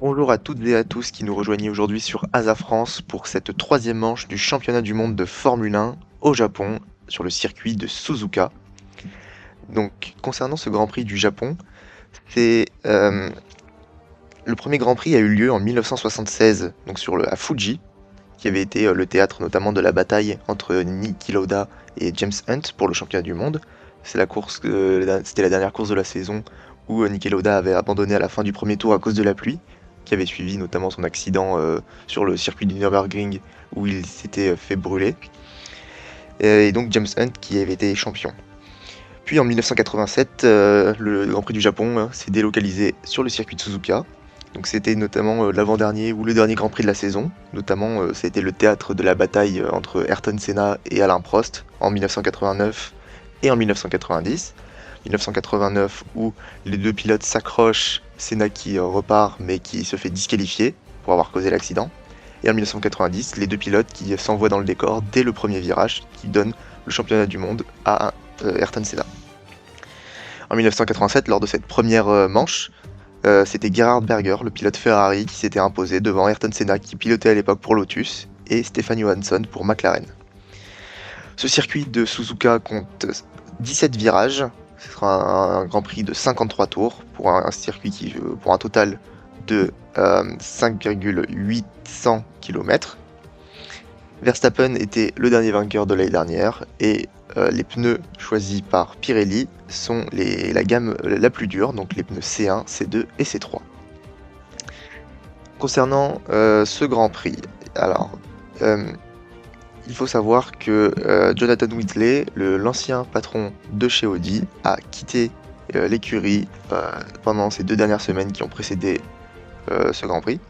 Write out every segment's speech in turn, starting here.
Bonjour à toutes et à tous qui nous rejoignent aujourd'hui sur Asa France pour cette troisième manche du championnat du monde de Formule 1 au Japon sur le circuit de Suzuka. Donc concernant ce Grand Prix du Japon, c'est le premier Grand Prix a eu lieu en 1976 donc à Fuji, qui avait été le théâtre notamment de la bataille entre Niki Lauda et James Hunt pour le championnat du monde. C'était la dernière course de la saison où Niki Lauda avait abandonné à la fin du premier tour à cause de la pluie, qui avait suivi notamment son accident sur le circuit du Nürburgring où il s'était fait brûler. Et donc James Hunt qui avait été champion. Puis en 1987, le Grand Prix du Japon s'est délocalisé sur le circuit de Suzuka. Donc c'était notamment l'avant-dernier ou le dernier Grand Prix de la saison. Notamment, c'était le théâtre de la bataille entre Ayrton Senna et Alain Prost en 1989 et en 1990. 1989 où les deux pilotes s'accrochent, Senna qui repart mais qui se fait disqualifier pour avoir causé l'accident. Et en 1990, les deux pilotes qui s'envoient dans le décor dès le premier virage qui donne le championnat du monde à Ayrton Senna. En 1987, lors de cette première manche, c'était Gerhard Berger, le pilote Ferrari, qui s'était imposé devant Ayrton Senna qui pilotait à l'époque pour Lotus et Stefan Johansson pour McLaren. Ce circuit de Suzuka compte 17 virages. Ce sera un Grand Prix de 53 tours pour un circuit pour un total de 5,800 km. Verstappen était le dernier vainqueur de l'année dernière et les pneus choisis par Pirelli sont la gamme la plus dure, donc les pneus C1, C2 et C3. Concernant ce Grand Prix, alors il faut savoir que Jonathan Whitley, l'ancien patron de chez Audi, a quitté l'écurie pendant ces 2 dernières semaines qui ont précédé ce Grand Prix,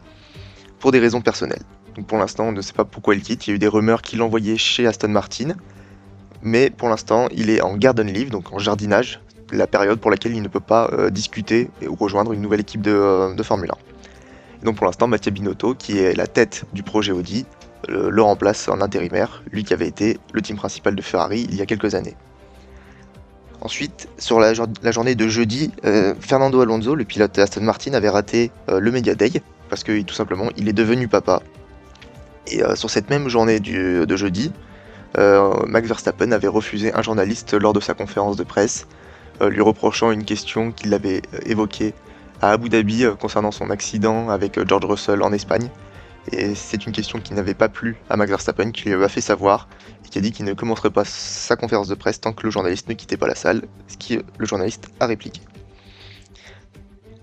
pour des raisons personnelles. Donc pour l'instant, on ne sait pas pourquoi il quitte. Il y a eu des rumeurs qu'il envoyait chez Aston Martin, mais pour l'instant, il est en garden leave, donc en jardinage, la période pour laquelle il ne peut pas discuter ou rejoindre une nouvelle équipe de Formule 1. Et donc pour l'instant, Mattia Binotto, qui est la tête du projet Audi, le remplace en intérimaire, lui qui avait été le team principal de Ferrari il y a quelques années. Ensuite, sur la journée de jeudi, Fernando Alonso, le pilote Aston Martin, avait raté le Media Day, parce que tout simplement, il est devenu papa. Et sur cette même journée de jeudi, Max Verstappen avait refusé un journaliste lors de sa conférence de presse, lui reprochant une question qu'il avait évoquée à Abu Dhabi concernant son accident avec George Russell en Espagne. Et c'est une question qui n'avait pas plu à Max Verstappen, qui lui a fait savoir, et qui a dit qu'il ne commencerait pas sa conférence de presse tant que le journaliste ne quittait pas la salle, ce qui le journaliste a répliqué.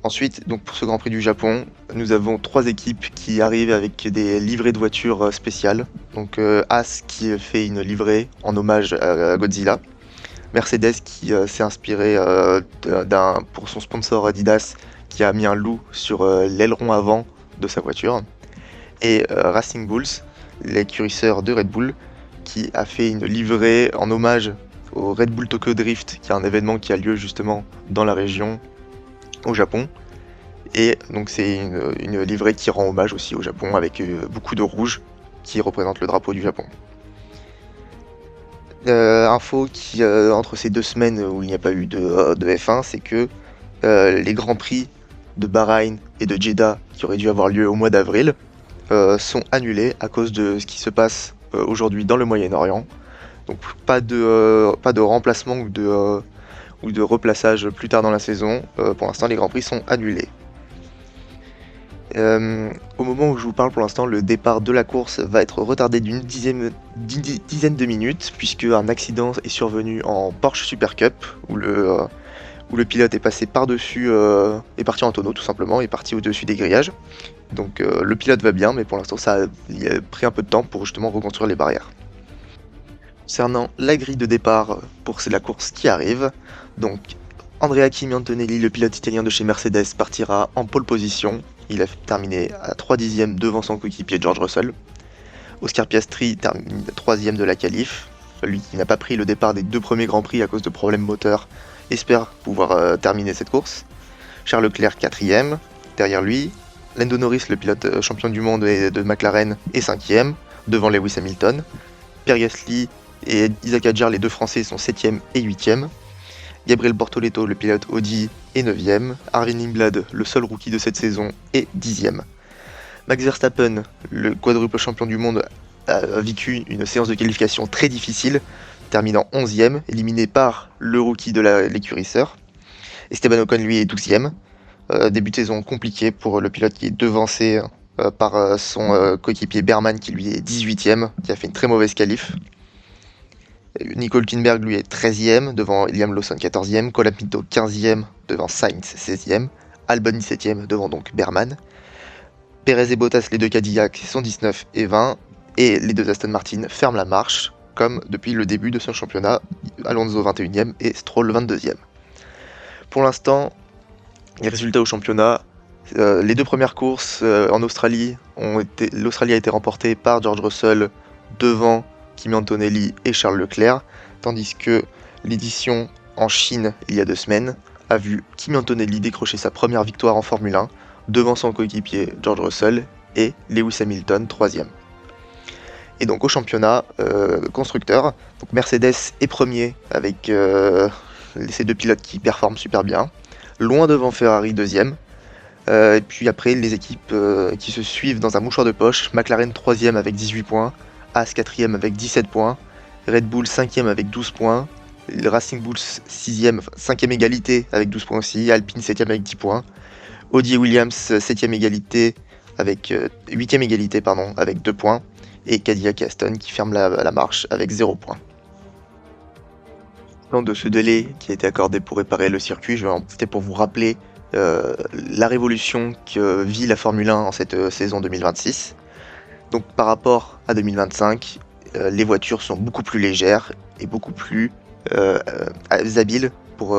Ensuite, donc pour ce Grand Prix du Japon, nous avons 3 équipes qui arrivent avec des livrées de voitures spéciales. Donc As qui fait une livrée en hommage à Godzilla, Mercedes qui s'est inspiré pour son sponsor Adidas, qui a mis un loup sur l'aileron avant de sa voiture, et Racing Bulls, l'écurisseur de Red Bull, qui a fait une livrée en hommage au Red Bull Tokyo Drift, qui est un événement qui a lieu justement dans la région au Japon. Et donc c'est une livrée qui rend hommage aussi au Japon avec beaucoup de rouge qui représente le drapeau du Japon. Info qui, entre ces 2 semaines où il n'y a pas eu de F1, c'est que les Grands Prix de Bahreïn et de Jeddah qui auraient dû avoir lieu au mois d'avril sont annulés à cause de ce qui se passe aujourd'hui dans le Moyen-Orient. Donc pas de remplacement ou de replaçage plus tard dans la saison. Pour l'instant, les Grands Prix sont annulés. Au moment où je vous parle, pour l'instant, le départ de la course va être retardé d'une dizaine de minutes, puisque un accident est survenu en Porsche Super Cup, où le pilote est passé par-dessus, est parti en tonneau tout simplement, est parti au-dessus des grillages. Donc le pilote va bien, mais pour l'instant, il a pris un peu de temps pour justement reconstruire les barrières. Concernant la grille de départ pour la course qui arrive, donc Andrea Kimi Antonelli, le pilote italien de chez Mercedes, partira en pole position. Il a terminé à 3 dixièmes devant son coéquipier George Russell. Oscar Piastri termine 3ème de la qualif. Lui qui n'a pas pris le départ des 2 premiers Grands Prix à cause de problèmes moteurs, espère pouvoir terminer cette course. Charles Leclerc 4ème, derrière lui. Lando Norris, le pilote champion du monde de McLaren, est 5ème, devant Lewis Hamilton. Pierre Gasly et Isaac Hadjar, les 2 Français, sont 7ème et 8ème. Gabriel Bortoleto, le pilote Audi, est 9ème. Arvin Lindblad, le seul rookie de cette saison, est 10ème. Max Verstappen, le quadruple champion du monde, a vécu une séance de qualification très difficile, terminant 11ème, éliminé par le rookie de l'écurie Sœur. Esteban Ocon, lui, est 12ème. Début de saison compliqué pour le pilote qui est devancé par son coéquipier Berman, qui lui est 18ème, qui a fait une très mauvaise qualif. Nico Hülkenberg, lui, est 13ème, devant Liam Lawson 14ème, Colapinto 15ème, devant Sainz 16ème, Albon 17ème, devant donc Berman. Perez et Bottas, les deux Cadillac, sont 19 et 20, et les deux Aston Martin ferment la marche, comme depuis le début de ce championnat, Alonso 21ème et Stroll 22ème. Pour l'instant, les résultats au championnat, les deux premières courses en Australie, l'Australie a été remportée par George Russell devant Kimi Antonelli et Charles Leclerc, tandis que l'édition en Chine, il y a 2 semaines, a vu Kimi Antonelli décrocher sa première victoire en Formule 1 devant son coéquipier George Russell et Lewis Hamilton 3ème. Et donc au championnat constructeur, donc Mercedes est premier avec ces deux pilotes qui performent super bien, loin devant Ferrari 2ème. Et puis après les équipes qui se suivent dans un mouchoir de poche, McLaren 3ème avec 18 points, Haas 4ème avec 17 points, Red Bull 5ème avec 12 points, le Racing Bulls 6ème, 5ème égalité avec 12 points aussi, Alpine 7ème avec 10 points, Audi et Williams 7ème égalité avec 8ème égalité pardon, avec 2 points, et Cadillac et Aston qui ferment la marche avec 0 points. Dans de ce délai qui a été accordé pour réparer le circuit, je vais en profiter pour vous rappeler la révolution que vit la Formule 1 en cette saison 2026. Donc par rapport à 2025, les voitures sont beaucoup plus légères et beaucoup plus habiles pour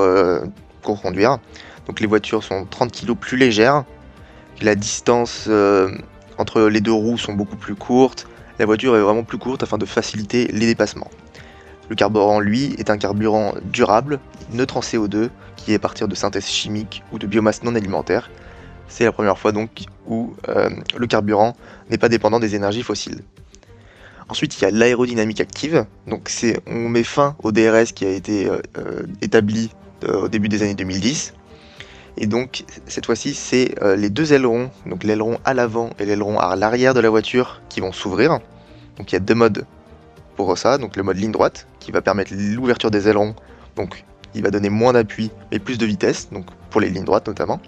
conduire. Donc les voitures sont 30 kg plus légères, la distance entre les deux roues sont beaucoup plus courtes, la voiture est vraiment plus courte afin de faciliter les dépassements. Le carburant, lui, est un carburant durable, neutre en CO2, qui est à partir de synthèse chimique ou de biomasse non alimentaire. C'est la première fois donc où le carburant n'est pas dépendant des énergies fossiles. Ensuite, il y a l'aérodynamique active. Donc on met fin au DRS qui a été établi au début des années 2010. Et donc cette fois-ci, c'est les deux ailerons, donc l'aileron à l'avant et l'aileron à l'arrière de la voiture qui vont s'ouvrir. Donc il y a 2 modes pour ça, donc le mode ligne droite qui va permettre l'ouverture des ailerons, donc il va donner moins d'appui mais plus de vitesse, donc pour les lignes droites notamment,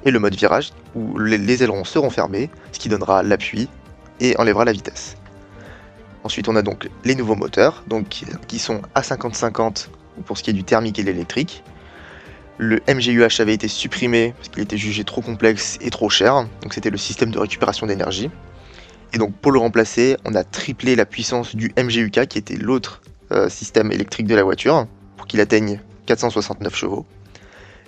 et le mode virage où les ailerons seront fermés, ce qui donnera l'appui et enlèvera la vitesse. Ensuite on a donc les nouveaux moteurs, donc qui sont à 50-50 pour ce qui est du thermique et l'électrique. Le MGUH avait été supprimé parce qu'il était jugé trop complexe et trop cher, donc c'était le système de récupération d'énergie. Et donc pour le remplacer, on a triplé la puissance du MGUK qui était l'autre système électrique de la voiture pour qu'il atteigne 469 chevaux.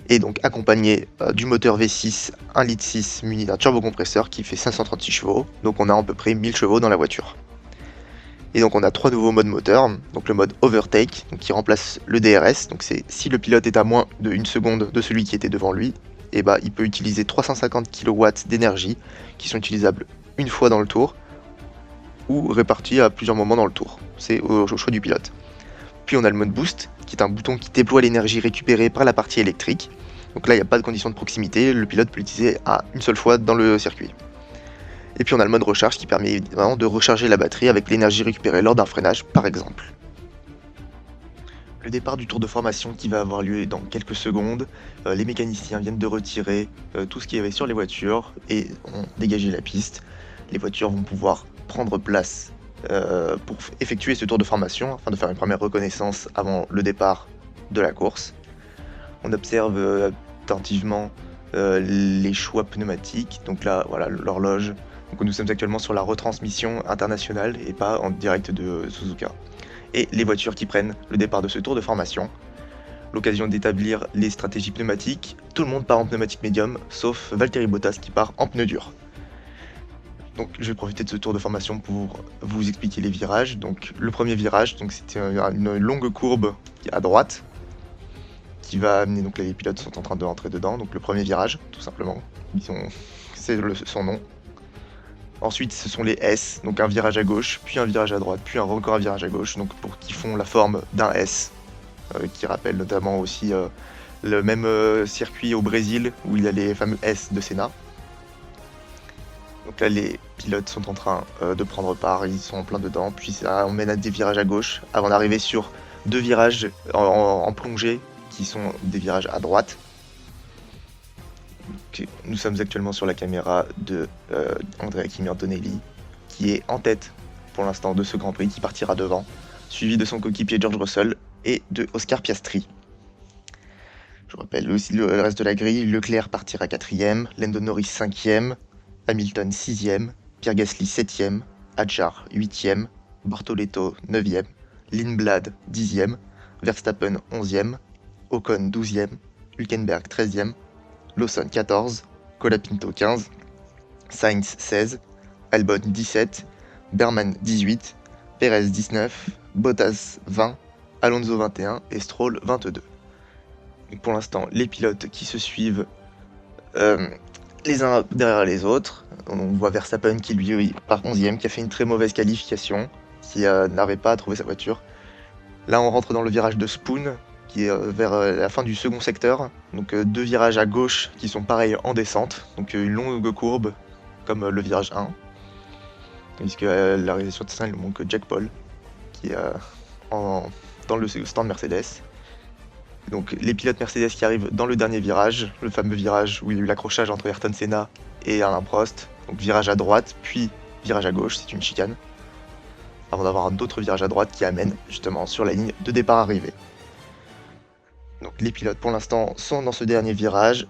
Et donc accompagné du moteur V6 1,6 litre muni d'un turbocompresseur qui fait 536 chevaux. Donc on a à peu près 1000 chevaux dans la voiture. Et donc on a 3 nouveaux modes moteurs. Donc le mode Overtake donc qui remplace le DRS. Donc c'est si le pilote est à moins de 1 seconde de celui qui était devant lui, et il peut utiliser 350 kW d'énergie qui sont utilisables une fois dans le tour ou répartis à plusieurs moments dans le tour. C'est au choix du pilote. Puis on a le mode boost qui est un bouton qui déploie l'énergie récupérée par la partie électrique. Donc là il n'y a pas de condition de proximité, le pilote peut l'utiliser à une seule fois dans le circuit. Et puis on a le mode recharge qui permet vraiment de recharger la batterie avec l'énergie récupérée lors d'un freinage par exemple. Le départ du tour de formation qui va avoir lieu dans quelques secondes, les mécaniciens viennent de retirer tout ce qu'il y avait sur les voitures et ont dégagé la piste. Les voitures vont pouvoir prendre place pour effectuer ce tour de formation afin de faire une première reconnaissance avant le départ de la course. On observe attentivement les choix pneumatiques, donc là voilà l'horloge. Donc nous sommes actuellement sur la retransmission internationale et pas en direct de Suzuka. Et les voitures qui prennent le départ de ce tour de formation. L'occasion d'établir les stratégies pneumatiques. Tout le monde part en pneumatique médium, sauf Valtteri Bottas qui part en pneu dur. Donc je vais profiter de ce tour de formation pour vous expliquer les virages. Donc le premier virage, donc c'était une longue courbe à droite qui va amener, donc là les pilotes sont en train de rentrer dedans. Donc le premier virage, tout simplement, c'est son nom. Ensuite, ce sont les S, donc un virage à gauche, puis un virage à droite, puis encore un virage à gauche, donc qui font la forme d'un S. qui rappelle notamment aussi le même circuit au Brésil où il y a les fameux S de Senna. Donc là, les pilotes sont en train de prendre part, ils sont en plein dedans, puis ça emmène à des virages à gauche avant d'arriver sur deux virages en plongée qui sont des virages à droite. Donc, nous sommes actuellement sur la caméra de Andrea Kimi Antonelli qui est en tête pour l'instant de ce Grand Prix, qui partira devant, suivi de son coéquipier George Russell et de Oscar Piastri. Je rappelle aussi le reste de la grille. Leclerc partira 4ème, Lando Norris 5ème, Hamilton 6ème, Pierre Gasly 7ème, Hadjar 8ème, Bortoleto 9ème, Lindblad 10ème, Verstappen 11ème, Ocon 12ème, Hülkenberg 13ème, Lawson 14, Colapinto 15, Sainz 16, Albon 17, Berman 18, Perez 19, Bottas 20, Alonso 21 et Stroll 22. Donc pour l'instant, les pilotes qui se suivent les uns derrière les autres. On voit Verstappen qui lui part 11ème, qui a fait une très mauvaise qualification, qui n'arrivait pas à trouver sa voiture. Là, on rentre dans le virage de Spoon, qui est vers la fin du second secteur. Donc deux virages à gauche qui sont pareils en descente, donc une longue courbe comme le virage 1. Tandis que la réalisation de ça, il manque Jack Paul, qui est dans le stand Mercedes. Donc les pilotes Mercedes qui arrivent dans le dernier virage, le fameux virage où il y a eu l'accrochage entre Ayrton Senna et Alain Prost. Donc virage à droite, puis virage à gauche, c'est une chicane. Avant d'avoir un autre virage à droite qui amène justement sur la ligne de départ arrivée. Donc les pilotes pour l'instant sont dans ce dernier virage.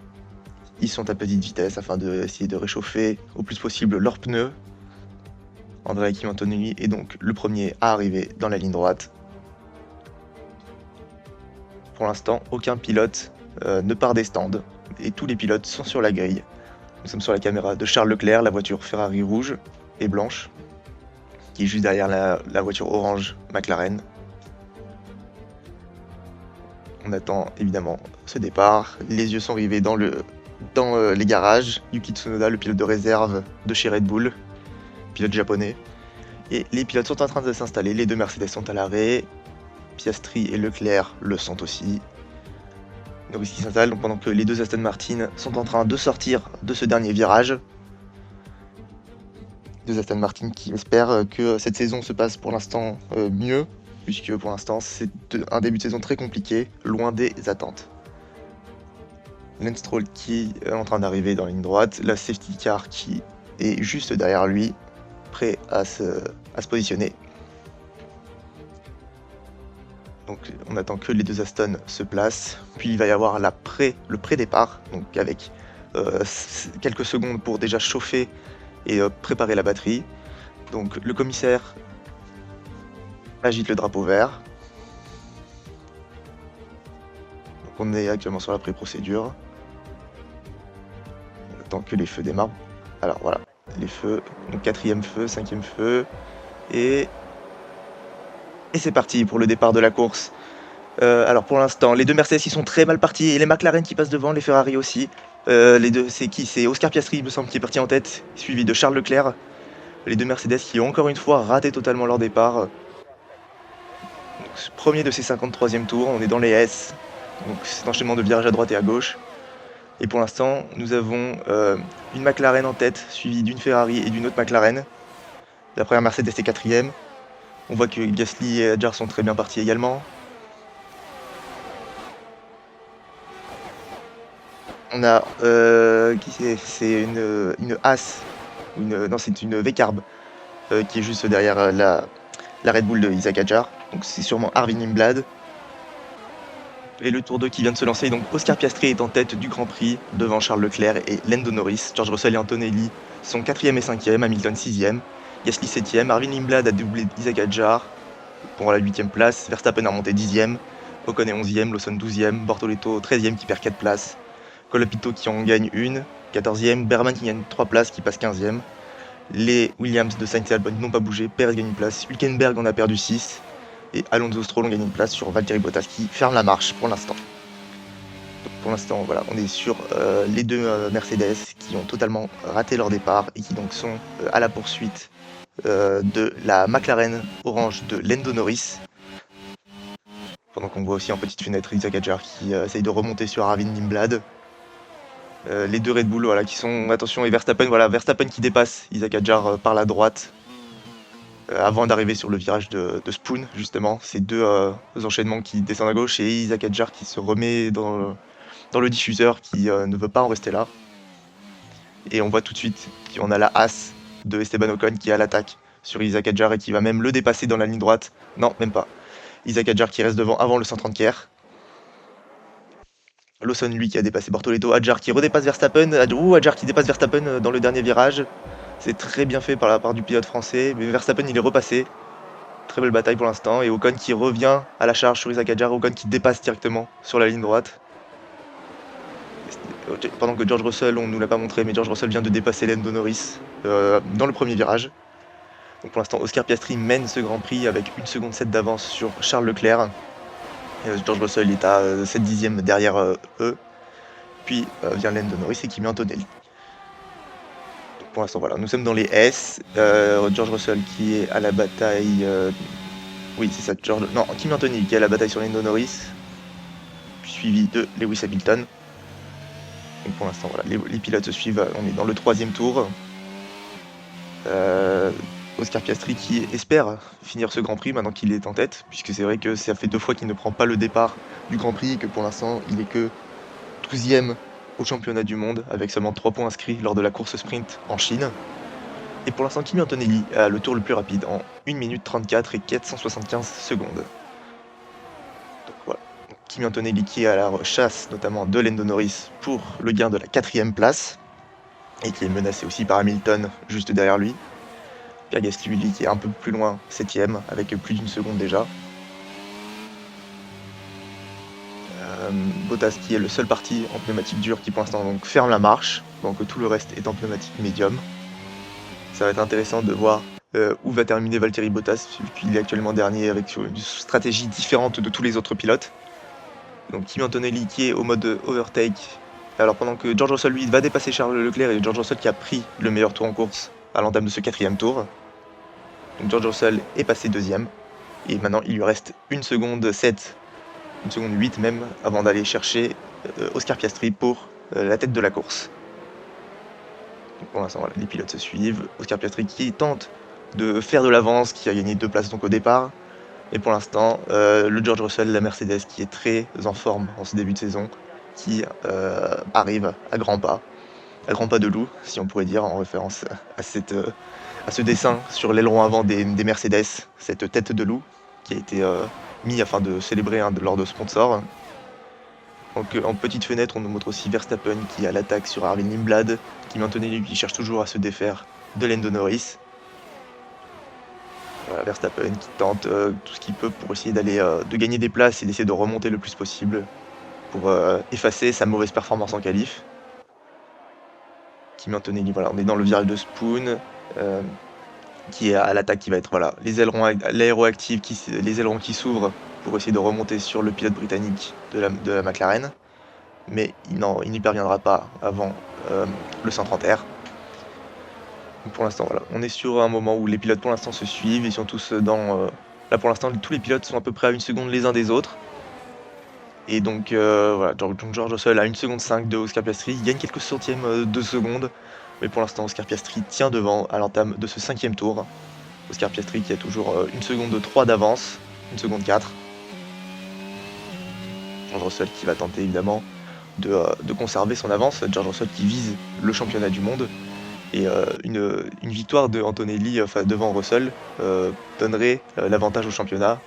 Ils sont à petite vitesse afin d'essayer de réchauffer au plus possible leurs pneus. Andrea Kimi Antonelli est donc le premier à arriver dans la ligne droite. Pour l'instant, aucun pilote ne part des stands et tous les pilotes sont sur la grille. Nous sommes sur la caméra de Charles Leclerc, la voiture Ferrari rouge et blanche, qui est juste derrière la voiture orange McLaren. On attend évidemment ce départ. Les yeux sont rivés dans les garages. Yuki Tsunoda, le pilote de réserve de chez Red Bull, pilote japonais. Et les pilotes sont en train de s'installer. Les deux Mercedes sont à l'arrêt. Piastri et Leclerc le sont aussi. Norris qui s'installe pendant que les deux Aston Martin sont en train de sortir de ce dernier virage. Deux Aston Martin qui espèrent que cette saison se passe pour l'instant mieux, puisque pour l'instant c'est un début de saison très compliqué, loin des attentes. Lance Stroll qui est en train d'arriver dans la ligne droite, la safety car qui est juste derrière lui, prêt à se positionner. Donc on attend que les deux Aston se placent, puis il va y avoir le pré-départ, donc avec quelques secondes pour déjà chauffer et préparer la batterie. Donc le commissaire agite le drapeau vert. Donc on est actuellement sur la pré-procédure. On attend que les feux démarrent. Alors voilà, les feux, donc 4e feu, 5e feu, et c'est parti pour le départ de la course. Alors pour l'instant, les deux Mercedes ils sont très mal partis et les McLaren qui passent devant, les Ferrari aussi. Les deux, c'est qui? C'est Oscar Piastri, il me semble, qui est parti en tête, suivi de Charles Leclerc. Les deux Mercedes qui ont encore une fois raté totalement leur départ. Donc, premier de ces 53e tours, on est dans les S. Donc c'est un enchaînement de virages à droite et à gauche. Et pour l'instant, nous avons une McLaren en tête, suivie d'une Ferrari et d'une autre McLaren. La première Mercedes est 4ème. On voit que Gasly et Hadjar sont très bien partis également. On a c'est une Haas, non c'est une V-Carb qui est juste derrière la Red Bull de Isaac Hadjar. Donc c'est sûrement Arvin Imblad. Et le tour 2 qui vient de se lancer, donc Oscar Piastri est en tête du Grand Prix devant Charles Leclerc et Lando Norris. George Russell et Antonelli sont 4ème et 5ème, Hamilton 6ème, Gasly 7ème, Arvin Imblad a doublé Isaac Hadjar pour la 8ème place, Verstappen a remonté 10ème, Ocon est 11ème, Lawson 12ème, Bortoleto 13ème qui perd 4 places, Colapinto qui en gagne une, 14ème, Berman qui gagne 3 places qui passe 15ème, les Williams de Sainz et Albon n'ont pas bougé, Perez gagne une place, Hülkenberg en a perdu 6, et Alonso Stroll ont gagné une place sur Valtteri Bottas qui ferme la marche pour l'instant. Donc pour l'instant, voilà, on est sur les deux Mercedes qui ont totalement raté leur départ et qui donc sont à la poursuite de la McLaren orange de Lando Norris. Pendant qu'on voit aussi en petite fenêtre Isaac Hadjar qui essaye de remonter sur Arvin Nimblad. Les deux Red Bull qui sont, attention, et Verstappen qui dépasse Isaac Hadjar par la droite avant d'arriver sur le virage de Spoon, justement. Ces deux enchaînements qui descendent à gauche et Isaac Hadjar qui se remet dans le diffuseur, qui ne veut pas en rester là. Et on voit tout de suite qu'on a la As de Esteban Ocon qui est à l'attaque sur Isaac Hadjar et qui va même le dépasser dans la ligne droite. Non, même pas. Isaac Hadjar qui reste devant avant le 130 kr. Lawson, lui, qui a dépassé Bortoleto. Hadjar qui redépasse Verstappen. Hadjar qui dépasse Verstappen dans le dernier virage. C'est très bien fait par la part du pilote français. Mais Verstappen, il est repassé. Très belle bataille pour l'instant. Et Ocon qui revient à la charge sur Isaac Hadjar. Ocon qui dépasse directement sur la ligne droite. Pendant que George Russell, on ne nous l'a pas montré, mais George Russell vient de dépasser Lando Norris dans le premier virage. Donc pour l'instant, Oscar Piastri mène ce Grand Prix avec 1 seconde 7 d'avance sur Charles Leclerc. George Russell est à 7 dixièmes derrière eux. Puis vient Lando Norris et Kimi Antonelli. Donc pour l'instant, voilà, nous sommes dans les S. George Russell qui est à la bataille. Oui, c'est ça, Kimi Antonelli qui est à la bataille sur Lando Norris. Puis suivi de Lewis Hamilton. Donc pour l'instant, voilà, les pilotes se suivent. On est dans le 3e tour. Oscar Piastri qui espère finir ce Grand Prix maintenant qu'il est en tête, puisque c'est vrai que ça fait 2 fois qu'il ne prend pas le départ du Grand Prix et que pour l'instant il est que 12e au championnat du monde avec seulement 3 points inscrits lors de la course sprint en Chine. Et pour l'instant, Kimi Antonelli a le tour le plus rapide en 1 minute 34 et 475 secondes. Donc voilà, Kimi Antonelli qui est à la chasse notamment de Lando Norris pour le gain de la 4e place et qui est menacé aussi par Hamilton juste derrière lui. Pierre Gasly qui est un peu plus loin, 7ème, avec plus d'1 seconde déjà. Bottas qui est le seul parti en pneumatique dure qui pour l'instant donc ferme la marche, donc tout le reste est en pneumatique médium. Ça va être intéressant de voir où va terminer Valtteri Bottas, vu qu'il est actuellement dernier avec une stratégie différente de tous les autres pilotes. Donc Kimi Antonelli qui est au mode overtake, alors pendant que George Russell lui va dépasser Charles Leclerc, et George Russell qui a pris le meilleur tour en course à l'entame de ce 4e tour. Donc George Russell est passé 2ème. Et maintenant il lui reste 1 seconde 7, 1 seconde 8 même, avant d'aller chercher Oscar Piastri pour la tête de la course. Donc pour l'instant, voilà, les pilotes se suivent. Oscar Piastri qui tente de faire de l'avance, qui a gagné 2 places donc au départ. Et pour l'instant, le George Russell, la Mercedes, qui est très en forme en ce début de saison, qui arrive à grands pas de loup, si on pourrait dire, en référence à ce dessin sur l'aileron avant des Mercedes, cette tête de loup qui a été mis afin de célébrer lors de sponsors. Donc en petite fenêtre, on nous montre aussi Verstappen qui est à l'attaque sur Arvin Nimblad, Kimi Antonelli qui cherche toujours à se défaire de Lando Norris. Voilà, Verstappen qui tente tout ce qu'il peut pour essayer de gagner des places et d'essayer de remonter le plus possible pour effacer sa mauvaise performance en qualif. Kimi Antonelli, voilà, on est dans le virage de Spoon, qui est à l'attaque, qui va être les ailerons qui s'ouvrent pour essayer de remonter sur le pilote britannique de la McLaren, mais il n'y parviendra pas avant le 130R. Donc pour l'instant, voilà, on est sur un moment où les pilotes pour l'instant se suivent, ils sont tous dans... là pour l'instant, tous les pilotes sont à peu près à 1 seconde les uns des autres. Et donc voilà, George Russell à 1 seconde 5 de Oscar Piastri, il gagne quelques centièmes de seconde, mais pour l'instant Oscar Piastri tient devant à l'entame de ce 5e tour. Oscar Piastri qui a toujours 1 seconde 3 d'avance, 1 seconde 4. George Russell qui va tenter évidemment de conserver son avance, George Russell qui vise le championnat du monde. Et une victoire de Antonelli devant Russell donnerait l'avantage au championnat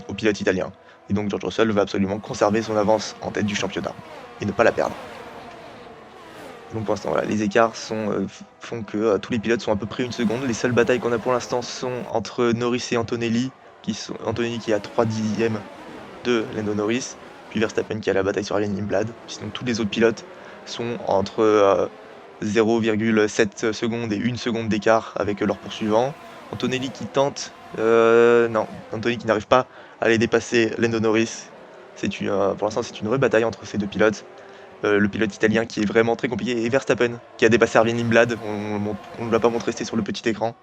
au pilote italien. Et donc George Russell va absolument conserver son avance en tête du championnat et ne pas la perdre. Donc pour l'instant, voilà, les écarts font que tous les pilotes sont à peu près 1 seconde. Les seules batailles qu'on a pour l'instant sont entre Norris et Antonelli, Antonelli qui est à 3 dixièmes de Lando Norris, puis Verstappen qui a la bataille sur Arvin Nimblad. Sinon tous les autres pilotes sont entre 0,7 secondes et 1 seconde d'écart avec leur poursuivant. Antonelli qui tente... non, Antonelli qui n'arrive pas à aller dépasser Lando Norris. Pour l'instant, c'est une vraie bataille entre ces deux pilotes. Le pilote italien qui est vraiment très compliqué, et Verstappen qui a dépassé Arvin Nimblad. On ne l'a pas montré, c'était sur le petit écran.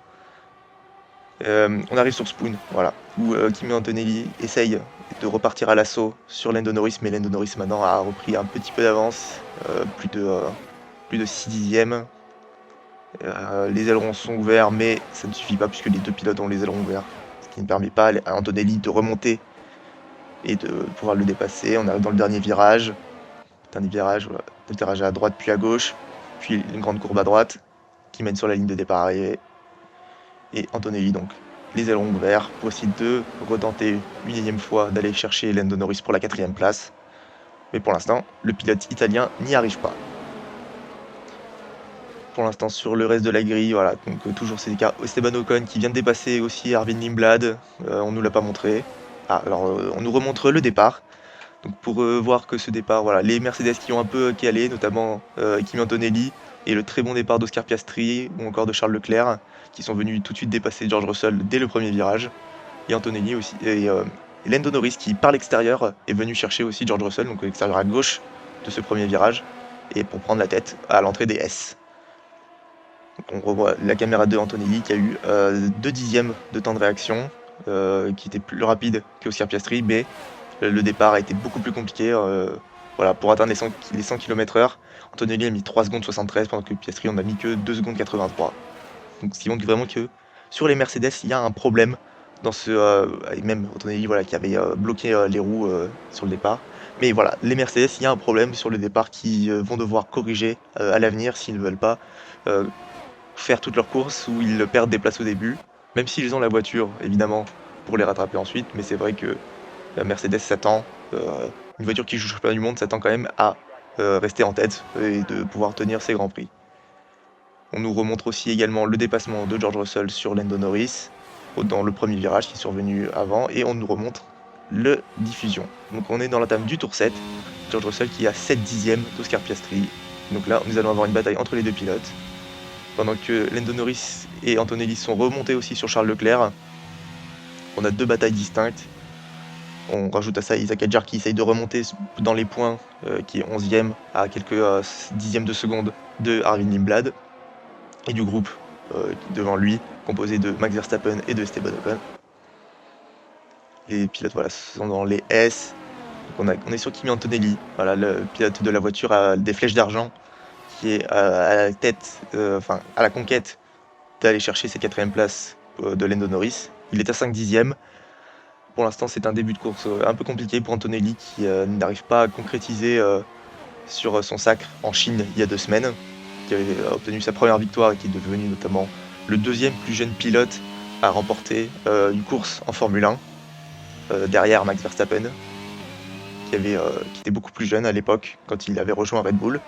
On arrive sur Spoon, voilà, où Kimi Antonelli essaye de repartir à l'assaut sur Lando Norris, mais Lando Norris maintenant a repris un petit peu d'avance, plus de 6 dixièmes. Les ailerons sont ouverts, mais ça ne suffit pas puisque les deux pilotes ont les ailerons ouverts, ce qui ne permet pas à Antonelli de remonter et de pouvoir le dépasser. On arrive dans le dernier virage. Voilà. Le virage à droite puis à gauche, puis une grande courbe à droite qui mène sur la ligne de départ arrivée. Et Antonelli, donc, les ailerons ouverts, pour essayer de retenter une énième fois d'aller chercher Lando Norris pour la 4ème place. Mais pour l'instant, le pilote italien n'y arrive pas. Pour l'instant, sur le reste de la grille, voilà, donc toujours c'est Esteban Ocon qui vient de dépasser aussi Arvin Lindblad, on nous l'a pas montré. Alors on nous remontre le départ. Donc pour voir que ce départ, voilà, les Mercedes qui ont un peu calé, notamment Kimi Antonelli, et le très bon départ d'Oscar Piastri ou encore de Charles Leclerc, qui sont venus tout de suite dépasser George Russell dès le premier virage. Et Antonelli aussi, et Lando Norris qui par l'extérieur est venu chercher aussi George Russell, donc l'extérieur à gauche de ce premier virage, et pour prendre la tête à l'entrée des S. Donc on revoit la caméra de Antonelli qui a eu 2 dixièmes de temps de réaction, qui était plus rapide qu'Oscar Piastri, mais le départ a été beaucoup plus compliqué. Voilà, pour atteindre les 100 km/h, Antonelli a mis 3 secondes 73 pendant que Piastri en a mis que 2 secondes 83. Donc ce qui montre vraiment que sur les Mercedes, il y a un problème dans et même Antonelli voilà, qui avait bloqué les roues sur le départ. Mais voilà, les Mercedes, il y a un problème sur le départ qui vont devoir corriger à l'avenir s'ils ne veulent pas euh, faire toutes leurs courses où ils perdent des places au début, même s'ils ont la voiture, évidemment, pour les rattraper ensuite. Mais c'est vrai que la Mercedes s'attend, une voiture qui joue le championnat du monde s'attend quand même à rester en tête et de pouvoir tenir ses grands prix. On nous remontre aussi également le dépassement de George Russell sur Lando Norris dans le premier virage qui est survenu avant, et on nous remontre le diffusion. Donc on est dans la table du tour 7, George Russell qui a 7 dixièmes d'Oscar Piastri. Donc là, nous allons avoir une bataille entre les deux pilotes. Pendant que Lando Norris et Antonelli sont remontés aussi sur Charles Leclerc, on a deux batailles distinctes. On rajoute à ça Isaac Hadjar qui essaye de remonter dans les points, qui est 11e à quelques dixièmes de seconde de Arvin Lindblad, et du groupe devant lui, composé de Max Verstappen et de Esteban Ocon. Les pilotes voilà, sont dans les S. Donc on est sur Kimi Antonelli, voilà, le pilote de la voiture à des flèches d'argent, qui est à la tête, à la conquête d'aller chercher ses 4ème places de Lando Norris. Il est à 5 dixièmes. Pour l'instant, c'est un début de course un peu compliqué pour Antonelli qui n'arrive pas à concrétiser sur son sacre en Chine il y a 2 semaines, qui avait obtenu sa première victoire et qui est devenu notamment le deuxième plus jeune pilote à remporter une course en Formule 1, derrière Max Verstappen, qui était beaucoup plus jeune à l'époque quand il avait rejoint Red Bull.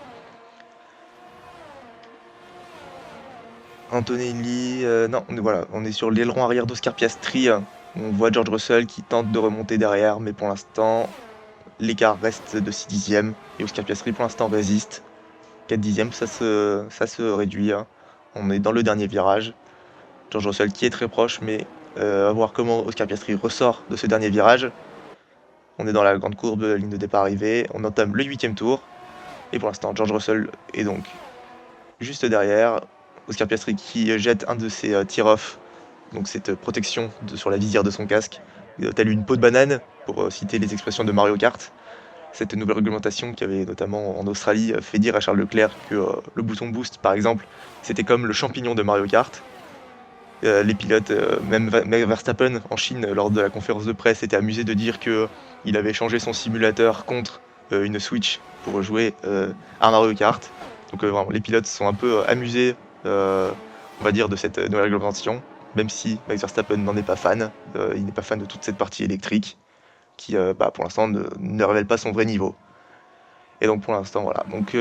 Antonelli, non, voilà, on est sur l'aileron arrière d'Oscar Piastri. On voit George Russell qui tente de remonter derrière, mais pour l'instant, l'écart reste de 6 dixièmes. Et Oscar Piastri, pour l'instant, résiste. 4 dixièmes, ça se réduit. On est dans le dernier virage. George Russell qui est très proche, mais à voir comment Oscar Piastri ressort de ce dernier virage. On est dans la grande courbe, ligne de départ arrivée. On entame le 8e tour. Et pour l'instant, George Russell est donc juste derrière. Oscar Piastri qui jette un de ses tear-off, donc cette protection sur la visière de son casque, telle une peau de banane, pour citer les expressions de Mario Kart. Cette nouvelle réglementation qui avait notamment en Australie fait dire à Charles Leclerc que le bouton boost, par exemple, c'était comme le champignon de Mario Kart. Les pilotes, même Verstappen en Chine, lors de la conférence de presse, était amusé de dire qu'il avait changé son simulateur contre une Switch pour jouer à Mario Kart. Donc vraiment, les pilotes sont un peu amusés, on va dire, de cette nouvelle réglementation, même si Max Verstappen n'en est pas fan. Il n'est pas fan de toute cette partie électrique qui, pour l'instant, ne révèle pas son vrai niveau. Et donc pour l'instant, voilà. Donc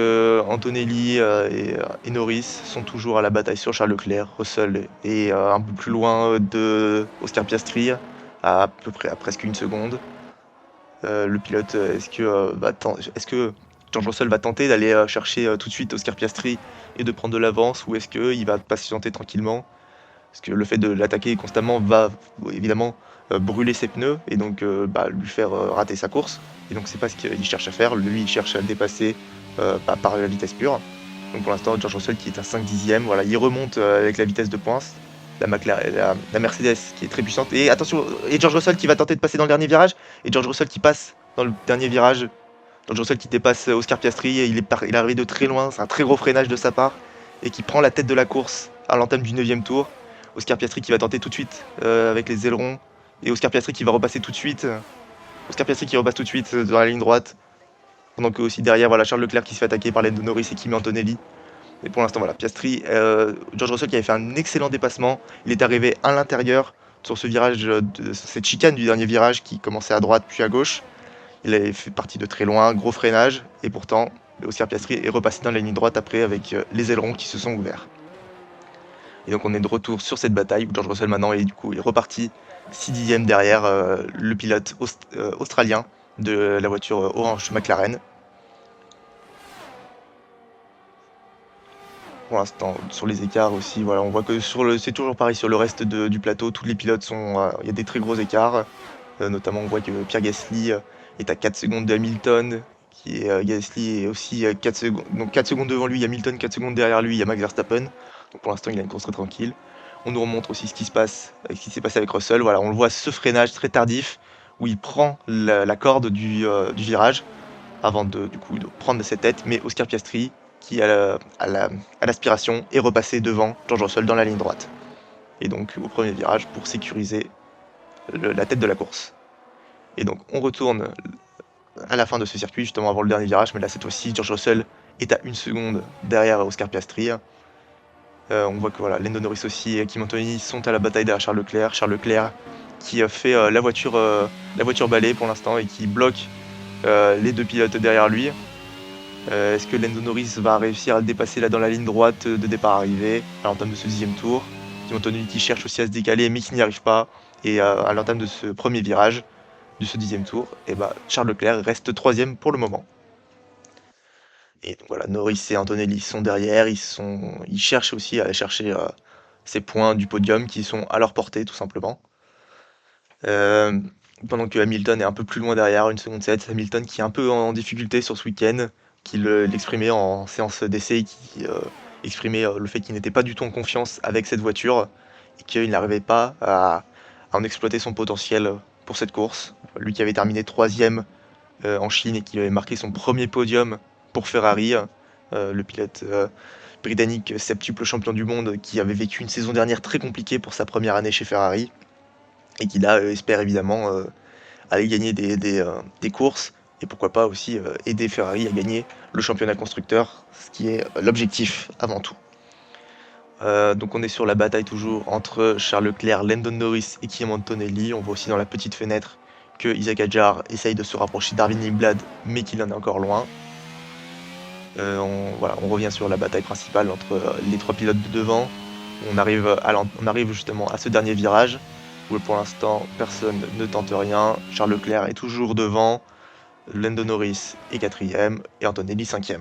Antonelli et Norris sont toujours à la bataille sur Charles Leclerc. Russell est un peu plus loin de Oscar Piastri, à peu près à presque 1 seconde. Le pilote, est-ce que George Russell va tenter d'aller chercher tout de suite Oscar Piastri et de prendre de l'avance, ou est-ce qu'il va patienter tranquillement? Parce que le fait de l'attaquer constamment va évidemment brûler ses pneus et donc lui faire rater sa course. Et donc c'est pas ce qu'il cherche à faire. Lui, il cherche à le dépasser par la vitesse pure. Donc pour l'instant, George Russell qui est à 5 dixièmes, voilà, il remonte avec la vitesse de pointe. la Mercedes qui est très puissante. Et attention, et George Russell qui va tenter de passer dans le dernier virage. Et George Russell qui passe dans le dernier virage. George Russell qui dépasse Oscar Piastri. Et il est arrivé de très loin. C'est un très gros freinage de sa part. Et qui prend la tête de la course à l'entame du 9e tour. Oscar Piastri qui va tenter tout de suite avec les ailerons. Et Oscar Piastri qui va repasser tout de suite. Oscar Piastri qui repasse tout de suite dans la ligne droite. Pendant que aussi derrière, voilà, Charles Leclerc qui se fait attaquer par Lando Norris et Kimi Antonelli. Et pour l'instant, voilà, Piastri, George Russell qui avait fait un excellent dépassement. Il est arrivé à l'intérieur sur ce virage, cette chicane du dernier virage qui commençait à droite puis à gauche. Il avait fait partie de très loin, gros freinage. Et pourtant, Oscar Piastri est repassé dans la ligne droite après avec les ailerons qui se sont ouverts. Et donc on est de retour sur cette bataille où George Russell maintenant est reparti 6 dixièmes derrière le pilote australien de la voiture orange McLaren. Pour l'instant, sur les écarts aussi, voilà, on voit que c'est toujours pareil sur le reste du plateau, tous les pilotes il y a des très gros écarts. Notamment, on voit que Pierre Gasly est à 4 secondes de Hamilton, Gasly est aussi 4 secondes, donc 4 secondes devant lui, il y a Hamilton, 4 secondes derrière lui, il y a Max Verstappen. Donc pour l'instant, il a une course très tranquille. On nous remontre aussi ce qui s'est passé avec Russell. Voilà, on le voit ce freinage très tardif où il prend la corde du virage avant de prendre ses têtes, mais Oscar Piastri qui à l'aspiration est repassé devant George Russell dans la ligne droite. Et donc au premier virage pour sécuriser la tête de la course. Et donc on retourne à la fin de ce circuit, justement avant le dernier virage, mais là cette fois-ci George Russell est à 1 seconde derrière Oscar Piastri. On voit que voilà, Lando Norris aussi et Kimi Antonelli sont à la bataille derrière Charles Leclerc. Charles Leclerc qui fait la voiture balai pour l'instant et qui bloque les deux pilotes derrière lui. Est-ce que Lando Norris va réussir à le dépasser là dans la ligne droite de départ arrivée à l'entame de ce 10e tour? Kimi Antonelli qui cherche aussi à se décaler mais qui n'y arrive pas. Et à l'entame de ce premier virage de ce 10e tour, et Charles Leclerc reste 3e pour le moment. Et donc voilà, Norris et Antonelli sont derrière, ils cherchent aussi à aller chercher ces points du podium qui sont à leur portée tout simplement. Pendant que Hamilton est un peu plus loin derrière, 1 seconde 7, Hamilton qui est un peu en difficulté sur ce week-end, qui l'exprimait en séance d'essai et qui exprimait le fait qu'il n'était pas du tout en confiance avec cette voiture et qu'il n'arrivait pas à en exploiter son potentiel pour cette course. Lui qui avait terminé 3e en Chine et qui avait marqué son premier podium pour Ferrari, le pilote britannique septuple champion du monde qui avait vécu une saison dernière très compliquée pour sa première année chez Ferrari et qui là espère évidemment aller gagner des courses et pourquoi pas aussi aider Ferrari à gagner le championnat constructeur, ce qui est l'objectif avant tout. Donc on est sur la bataille toujours entre Charles Leclerc, Lando Norris et Kimi Antonelli. On voit aussi dans la petite fenêtre que Isaac Hadjar essaye de se rapprocher d'Arvin Lindblad mais qu'il en est encore loin. On revient sur la bataille principale entre les 3 pilotes de devant. On arrive justement à ce dernier virage où pour l'instant personne ne tente rien. Charles Leclerc est toujours devant, Lando Norris est 4e et Antonelli 5e.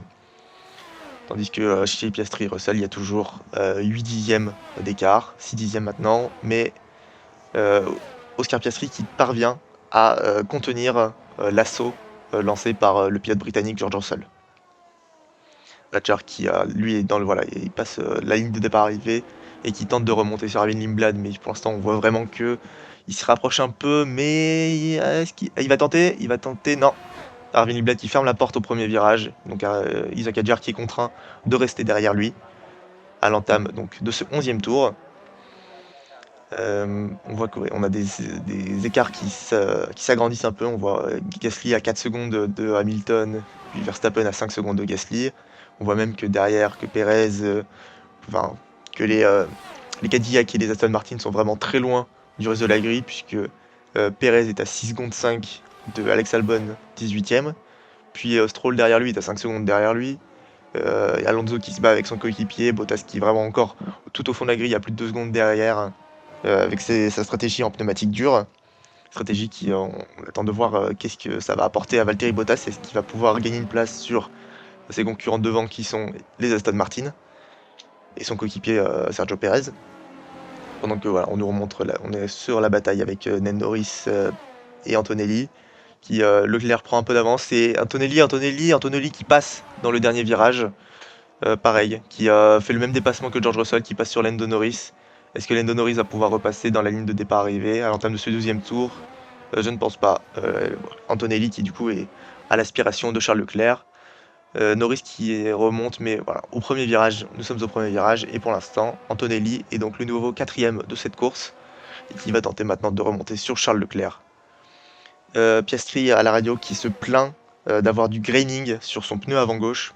Tandis que chez Piastri et Russell, il y a toujours 8 dixièmes d'écart, 6 dixièmes maintenant, mais Oscar Piastri qui parvient à contenir l'assaut lancé par le pilote britannique George Russell. Hadjar qui lui est il passe la ligne de départ arrivée et qui tente de remonter sur Arvin Lindblad, mais pour l'instant on voit vraiment que il se rapproche un peu, mais il va tenter, non. Arvin Lindblad qui ferme la porte au premier virage, donc Isaac Hadjar qui est contraint de rester derrière lui à l'entame donc de ce 11e tour. On voit qu'on a des écarts qui s'agrandissent un peu. On voit Gasly à 4 secondes de Hamilton, puis Verstappen à 5 secondes de Gasly. On voit même que derrière, que Perez, que les Cadillac et les Aston Martin sont vraiment très loin du reste de la grille, puisque Perez est à 6 secondes 5 de Alex Albon, 18e. Puis Stroll derrière lui est à 5 secondes derrière lui. Et Alonso qui se bat avec son coéquipier, Bottas qui est vraiment encore tout au fond de la grille à plus de 2 secondes derrière, avec sa stratégie en pneumatique dure. Stratégie qui, on attend de voir qu'est-ce que ça va apporter à Valtteri Bottas. Est-ce qu'il va pouvoir gagner une place sur ses concurrents devant qui sont les Aston Martin et son coéquipier Sergio Perez. Pendant que voilà, on nous remontre on est sur la bataille avec Lando Norris et Antonelli qui Leclerc prend un peu d'avance et Antonelli qui passe dans le dernier virage pareil, qui fait le même dépassement que George Russell qui passe sur Lando Norris Est-ce que Lando Norris va pouvoir repasser dans la ligne de départ-arrivée à l'entame de ce deuxième tour? Je ne pense pas. Antonelli qui du coup est à l'aspiration de Charles Leclerc. Norris qui remonte, mais voilà, au premier virage, nous sommes au premier virage, et pour l'instant, Antonelli est donc le nouveau quatrième de cette course, et qui va tenter maintenant de remonter sur Charles Leclerc. Piastri à la radio qui se plaint d'avoir du graining sur son pneu avant gauche.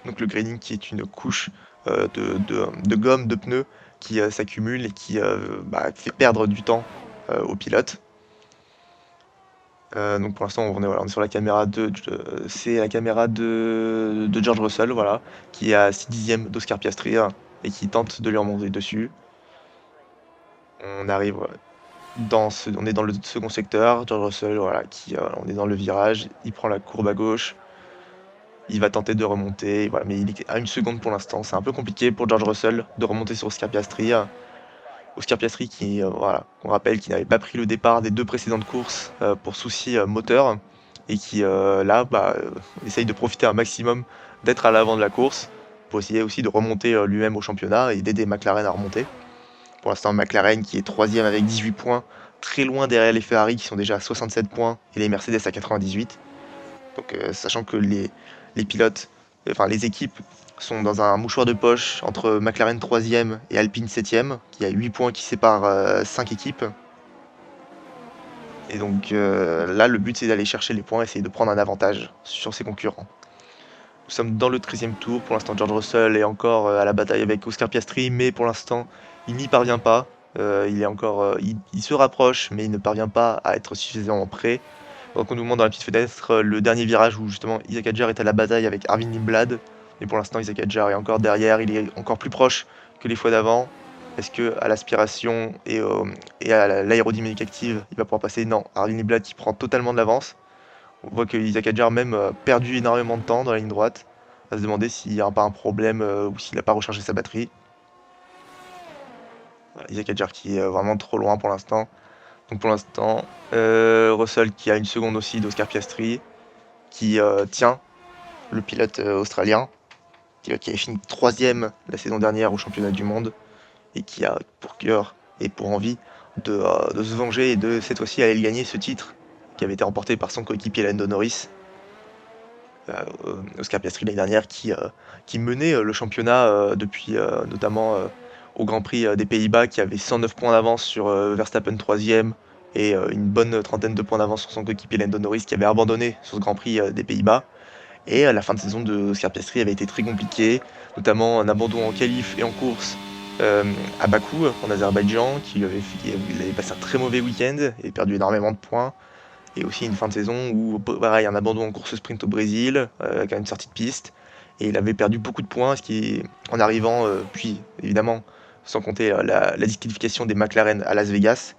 Donc le graining qui est une couche de gomme de pneu qui s'accumule et qui fait perdre du temps au pilote. Donc pour l'instant on est sur la caméra c'est la caméra de George Russell, voilà, qui est à 6 dixièmes d'Oscar Piastri et qui tente de lui remonter dessus. On arrive on est dans le second secteur, George Russell, voilà, on est dans le virage, il prend la courbe à gauche, il va tenter de remonter, voilà, mais il est à 1 seconde pour l'instant. C'est un peu compliqué pour George Russell de remonter sur Oscar Piastri. Oscar Piastri qui, voilà, on rappelle qu'il n'avait pas pris le départ des 2 précédentes courses pour souci moteur et qui là essaye de profiter un maximum d'être à l'avant de la course pour essayer aussi de remonter lui-même au championnat et d'aider McLaren à remonter. Pour l'instant, McLaren qui est 3ème avec 18 points, très loin derrière les Ferrari qui sont déjà à 67 points et les Mercedes à 98. Donc sachant que les pilotes, enfin les équipes sont dans un mouchoir de poche entre McLaren 3ème et Alpine 7ème, qui a 8 points qui séparent 5 équipes. Et donc là, le but c'est d'aller chercher les points, essayer de prendre un avantage sur ses concurrents. Nous sommes dans le 13e tour, pour l'instant George Russell est encore à la bataille avec Oscar Piastri, mais pour l'instant il n'y parvient pas. Il se rapproche, mais il ne parvient pas à être suffisamment près. Donc on nous montre dans la petite fenêtre le dernier virage où justement Isaac Hadjar est à la bataille avec Arvin Lindblad. Et pour l'instant Isaac Hadjar est encore derrière, il est encore plus proche que les fois d'avant. Est-ce que à l'aspiration et à l'aérodynamique active, il va pouvoir passer? Non, Arvin Lindblad qui prend totalement de l'avance. On voit que Isaac Hadjar même perdu énormément de temps dans la ligne droite. On va se demander s'il n'y a pas un problème ou s'il n'a pas rechargé sa batterie. Voilà, Isaac Hadjar qui est vraiment trop loin pour l'instant. Donc pour l'instant, Russell qui a 1 seconde aussi d'Oscar Piastri, qui tient le pilote australien, qui avait fini 3ème la saison dernière au championnat du monde, et qui a pour cœur et pour envie de se venger et de cette fois-ci aller gagner ce titre qui avait été remporté par son coéquipier Lando Norris. Oscar Piastri l'année dernière qui menait le championnat depuis notamment au Grand Prix des Pays-Bas, qui avait 109 points d'avance sur Verstappen 3ème et une bonne trentaine de points d'avance sur son coéquipier Lando Norris qui avait abandonné sur ce Grand Prix des Pays-Bas. Et la fin de saison de Oscar Piastri avait été très compliquée, notamment un abandon en qualif et en course à Bakou en Azerbaïdjan, il avait passé un très mauvais week-end et perdu énormément de points. Et aussi une fin de saison où, pareil, un abandon en course sprint au Brésil, avec une sortie de piste. Et il avait perdu beaucoup de points, en arrivant, puis évidemment, sans compter la disqualification des McLaren à Las Vegas,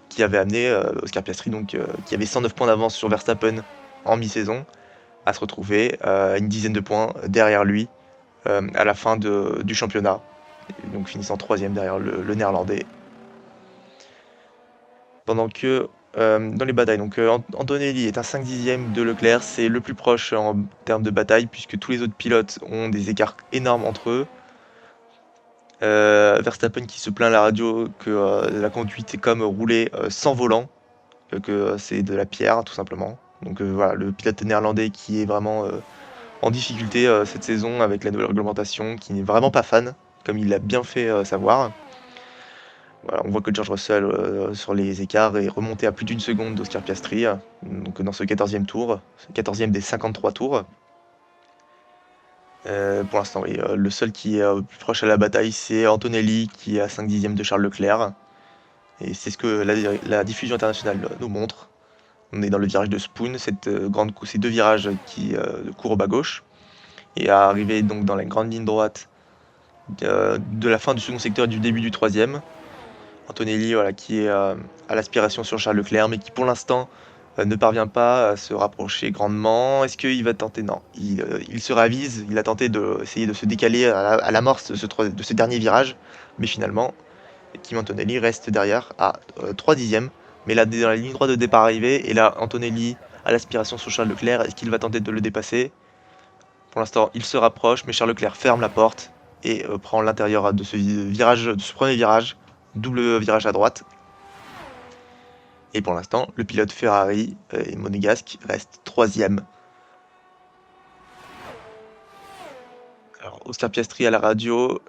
qui avait amené Oscar Piastri, donc, qui avait 109 points d'avance sur Verstappen en mi-saison, à se retrouver à une dizaine de points derrière lui à la fin du championnat. Et donc finissant 3ème derrière le néerlandais. Pendant que dans les batailles, donc Antonelli est à 5 dixièmes de Leclerc, c'est le plus proche en termes de bataille, puisque tous les autres pilotes ont des écarts énormes entre eux. Verstappen qui se plaint à la radio que la conduite est comme rouler sans volant, que c'est de la pierre tout simplement. Donc voilà, le pilote néerlandais qui est vraiment en difficulté cette saison avec la nouvelle réglementation, qui n'est vraiment pas fan, comme il l'a bien fait savoir. Voilà, on voit que George Russell sur les écarts est remonté à plus d'1 seconde d'Oscar Piastri, donc dans ce 14e tour, ce 14e des 53 tours. Pour l'instant, oui, le seul qui est plus proche à la bataille, c'est Antonelli qui est à 5 dixièmes de Charles Leclerc. Et c'est ce que la diffusion internationale nous montre. On est dans le virage de Spoon, ces 2 virages qui courbent à gauche. Et à arriver donc dans la grande ligne droite de la fin du second secteur et du début du 3e. Antonelli, voilà, qui est à l'aspiration sur Charles Leclerc, mais qui pour l'instant ne parvient pas à se rapprocher grandement. Est-ce qu'il va tenter? Non, il se ravise, il a tenté d'essayer de se décaler à l'amorce de ce dernier virage, mais finalement, Kim Antonelli reste derrière à 3 dixièmes, mais là, dans la ligne droite de départ-arrivée, et là, Antonelli à l'aspiration sur Charles Leclerc, est-ce qu'il va tenter de le dépasser? Pour l'instant, il se rapproche, mais Charles Leclerc ferme la porte et prend l'intérieur de ce premier virage, double virage à droite. Et pour l'instant, le pilote Ferrari et monégasque reste 3e. Alors, Oscar Piastri à la radio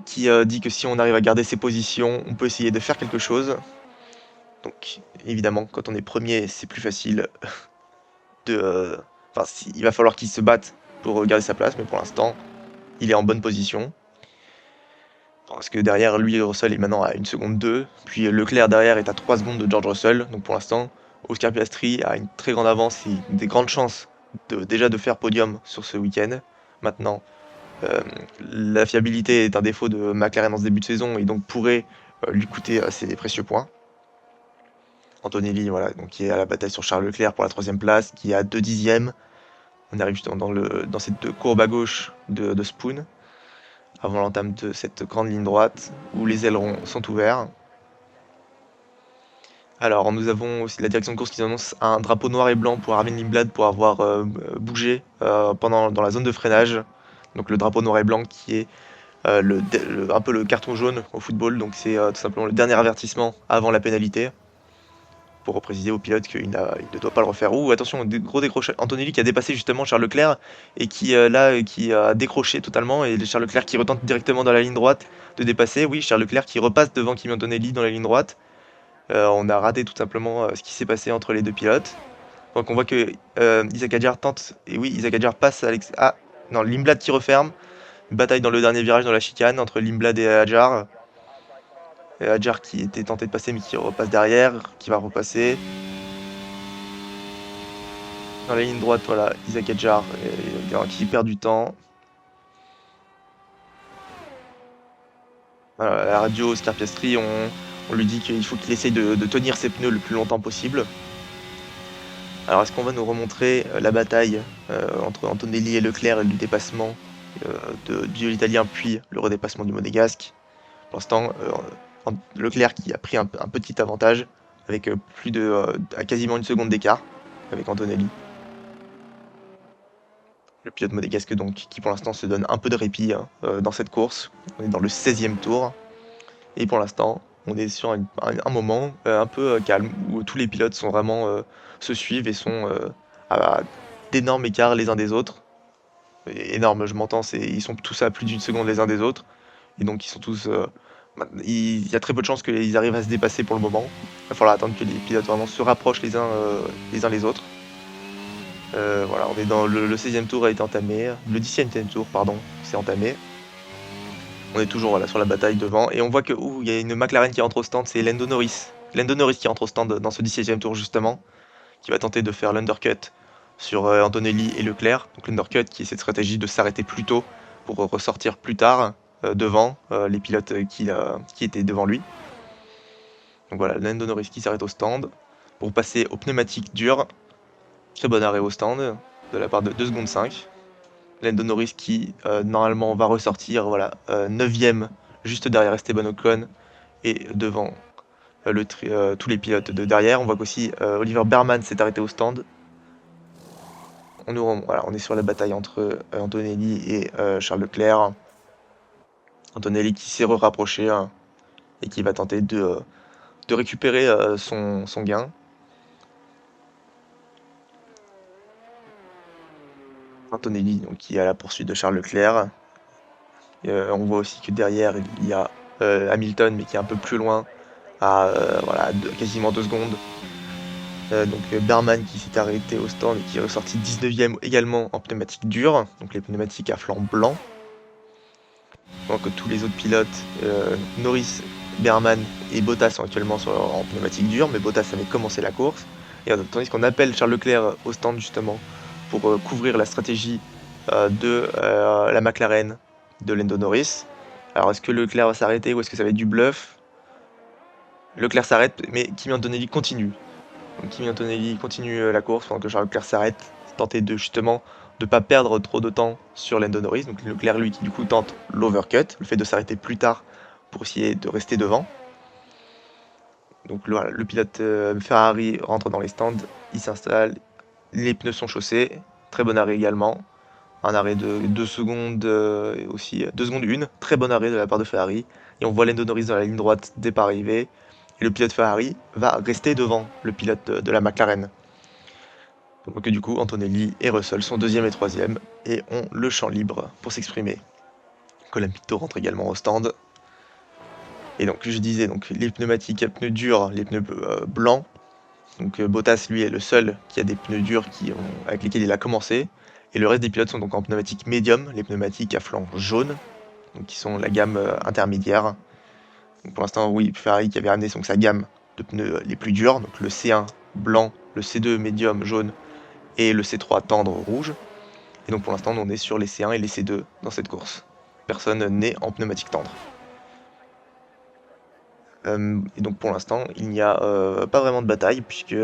qui dit que si on arrive à garder ses positions, on peut essayer de faire quelque chose. Donc évidemment, quand on est premier, c'est plus facile de... Enfin, il va falloir qu'il se batte pour garder sa place, mais pour l'instant, il est en bonne position. Parce que derrière lui, Russell est maintenant à 1 seconde 2. Puis Leclerc derrière est à 3 secondes de George Russell. Donc pour l'instant, Oscar Piastri a une très grande avance et des grandes chances déjà de faire podium sur ce week-end. Maintenant, la fiabilité est un défaut de McLaren en ce début de saison et donc pourrait lui coûter ses précieux points. Antonelli, voilà, donc qui est à la bataille sur Charles Leclerc pour la 3e place, qui est à 2 dixièmes. On arrive justement dans cette courbe à gauche de Spoon, avant l'entame de cette grande ligne droite, où les ailerons sont ouverts. Alors, nous avons aussi la direction de course qui nous annonce un drapeau noir et blanc pour Armin Lindblad pour avoir bougé dans la zone de freinage. Donc le drapeau noir et blanc qui est un peu le carton jaune au football, donc c'est tout simplement le dernier avertissement avant la pénalité, pour préciser au pilote qu'il ne doit pas le refaire. Ouh, attention, gros décrochage. Antonelli qui a dépassé justement Charles Leclerc et qui qui a décroché totalement, et Charles Leclerc qui retente directement dans la ligne droite de dépasser. Oui, Charles Leclerc qui repasse devant Kimi Antonelli dans la ligne droite. On a raté tout simplement ce qui s'est passé entre les deux pilotes. Donc on voit que Isaac Hadjar tente, et oui, Isaac Hadjar passe à Ah, non, Lindblad qui referme. Une bataille dans le dernier virage dans la chicane entre Lindblad et Hadjar. Et Hadjar qui était tenté de passer mais qui repasse derrière, qui va repasser. Dans la ligne droite, voilà, Isaac Hadjar qui perd du temps. Voilà, à la radio, Oscar Piastri, on lui dit qu'il faut qu'il essaye de tenir ses pneus le plus longtemps possible. Alors est-ce qu'on va nous remontrer la bataille entre Antonelli et Leclerc et le dépassement du italien puis le redépassement du monégasque? Pour l'instant, Leclerc qui a pris un petit avantage avec à quasiment 1 seconde d'écart avec Antonelli. Le pilote monégasque donc qui pour l'instant se donne un peu de répit dans cette course. On est dans le 16e tour et pour l'instant on est sur un moment un peu calme où tous les pilotes sont vraiment se suivent et sont à d'énormes écarts les uns des autres. Et énorme, je m'entends, ils sont tous à plus d'1 seconde les uns des autres et donc ils sont tous il y a très peu de chances qu'ils arrivent à se dépasser pour le moment. Il va falloir attendre que les pilotes vraiment se rapprochent les uns les autres. Voilà, on est dans le 16e tour a été entamé, le 17e tour, pardon, s'est entamé. On est toujours voilà, sur la bataille devant, et on voit que il y a une McLaren qui entre au stand, c'est Lando Norris. Lando Norris qui entre au stand dans ce 17e tour justement, qui va tenter de faire l'undercut sur Antonelli et Leclerc. Donc l'undercut qui est cette stratégie de s'arrêter plus tôt pour ressortir plus tard devant les pilotes qui étaient devant lui. Donc voilà, Lando Norris qui s'arrête au stand pour passer au pneumatique dur. Très bon arrêt au stand de la part de 2 secondes 5. Lando Norris qui normalement va ressortir, voilà, 9ème juste derrière Esteban Ocon et devant tous les pilotes de derrière. On voit qu'aussi Oliver Behrman s'est arrêté au stand. On est sur la bataille entre Antonelli et Charles Leclerc. Antonelli qui s'est rapproché et qui va tenter de récupérer son gain. Antonelli donc, qui est à la poursuite de Charles Leclerc. On voit aussi que derrière il y a Hamilton mais qui est un peu plus loin à voilà, quasiment 2 secondes. Donc Behrman qui s'est arrêté au stand et qui est ressorti 19ème également en pneumatique dure, donc les pneumatiques à flanc blanc. Donc tous les autres pilotes, Norris, Behrman et Bottas sont actuellement en pneumatique dure, mais Bottas avait commencé la course. Et tandis qu'on appelle Charles Leclerc au stand justement pour couvrir la stratégie de la McLaren de Lando Norris. Alors est-ce que Leclerc va s'arrêter ou est-ce que ça va être du bluff? Leclerc s'arrête, mais Kimi Antonelli continue. Donc Kimi Antonelli continue la course pendant que Charles Leclerc s'arrête, tenter de justement de pas perdre trop de temps sur Lando Norris. Donc Leclerc lui qui du coup tente l'overcut, le fait de s'arrêter plus tard pour essayer de rester devant. Donc voilà, le pilote Ferrari rentre dans les stands, il s'installe, les pneus sont chaussés, très bon arrêt également. Un arrêt de 2 secondes, et aussi 2 secondes 1, très bon arrêt de la part de Ferrari. Et on voit Lando Norris dans la ligne droite départ arrivée. Et le pilote Ferrari va rester devant le pilote de la McLaren. Donc du coup, Antonelli et Russell sont deuxième et troisième et ont le champ libre pour s'exprimer. Colin Picto rentre également au stand. Et donc je disais, donc les pneumatiques à pneus durs, les pneus blancs. Donc Bottas lui est le seul qui a des pneus durs avec lesquels il a commencé. Et le reste des pilotes sont donc en pneumatiques médium, les pneumatiques à flanc jaune, donc qui sont la gamme intermédiaire. Donc pour l'instant, oui, Ferrari qui avait ramené donc sa gamme de pneus les plus durs, donc le C1 blanc, le C2 médium jaune et le C3 tendre rouge. Et donc pour l'instant, on est sur les C1 et les C2 dans cette course. Personne n'est en pneumatique tendre. Et donc pour l'instant, il n'y a pas vraiment de bataille, puisque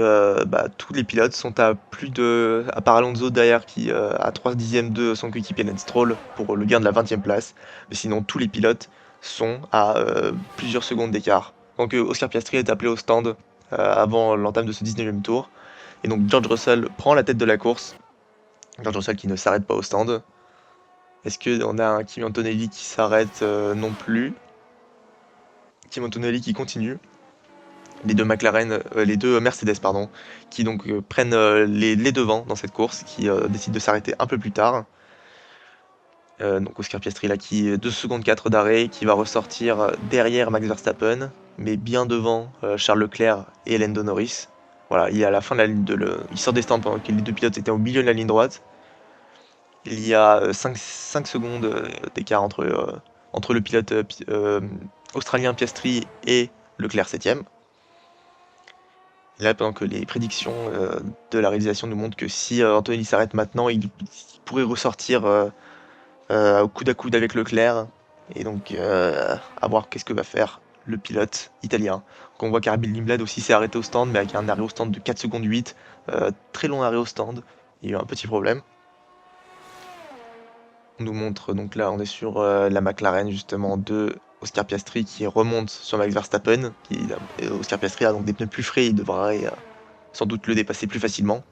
tous les pilotes sont à à part Alonso derrière qui à 3 dixièmes de son coéquipier Lance Stroll pour le gain de la 20e place. Mais sinon, tous les pilotes sont à plusieurs secondes d'écart. Donc Oscar Piastri est appelé au stand avant l'entame de ce 19e tour. Et donc George Russell prend la tête de la course. George Russell qui ne s'arrête pas au stand. Est-ce qu'on a un Kimi Antonelli qui s'arrête non plus? Kimi Antonelli qui continue. Les deux les deux Mercedes, pardon, qui donc prennent les devants dans cette course, qui décident de s'arrêter un peu plus tard. Donc Oscar Piastri là qui est 2 secondes 4 d'arrêt, qui va ressortir derrière Max Verstappen, mais bien devant Charles Leclerc et Lando Norris. Voilà, il est à la fin de la ligne il sort des stands pendant que les deux pilotes étaient au milieu de la ligne droite. Il y a 5 secondes d'écart entre le pilote australien Piastri et Leclerc 7ème. Là, pendant que les prédictions de la réalisation nous montrent que si Antonelli s'arrête maintenant, il pourrait ressortir au coude à coude avec Leclerc. Et donc, à voir qu'est-ce que va faire le pilote italien. Donc, on voit qu'Arbil Limblad aussi s'est arrêté au stand, mais avec un arrêt au stand de 4 secondes 8. Très long arrêt au stand. Il y a eu un petit problème. On nous montre, donc là, on est sur la McLaren justement de Oscar Piastri qui remonte sur Max Verstappen. Oscar Piastri a donc des pneus plus frais, il devrait sans doute le dépasser plus facilement.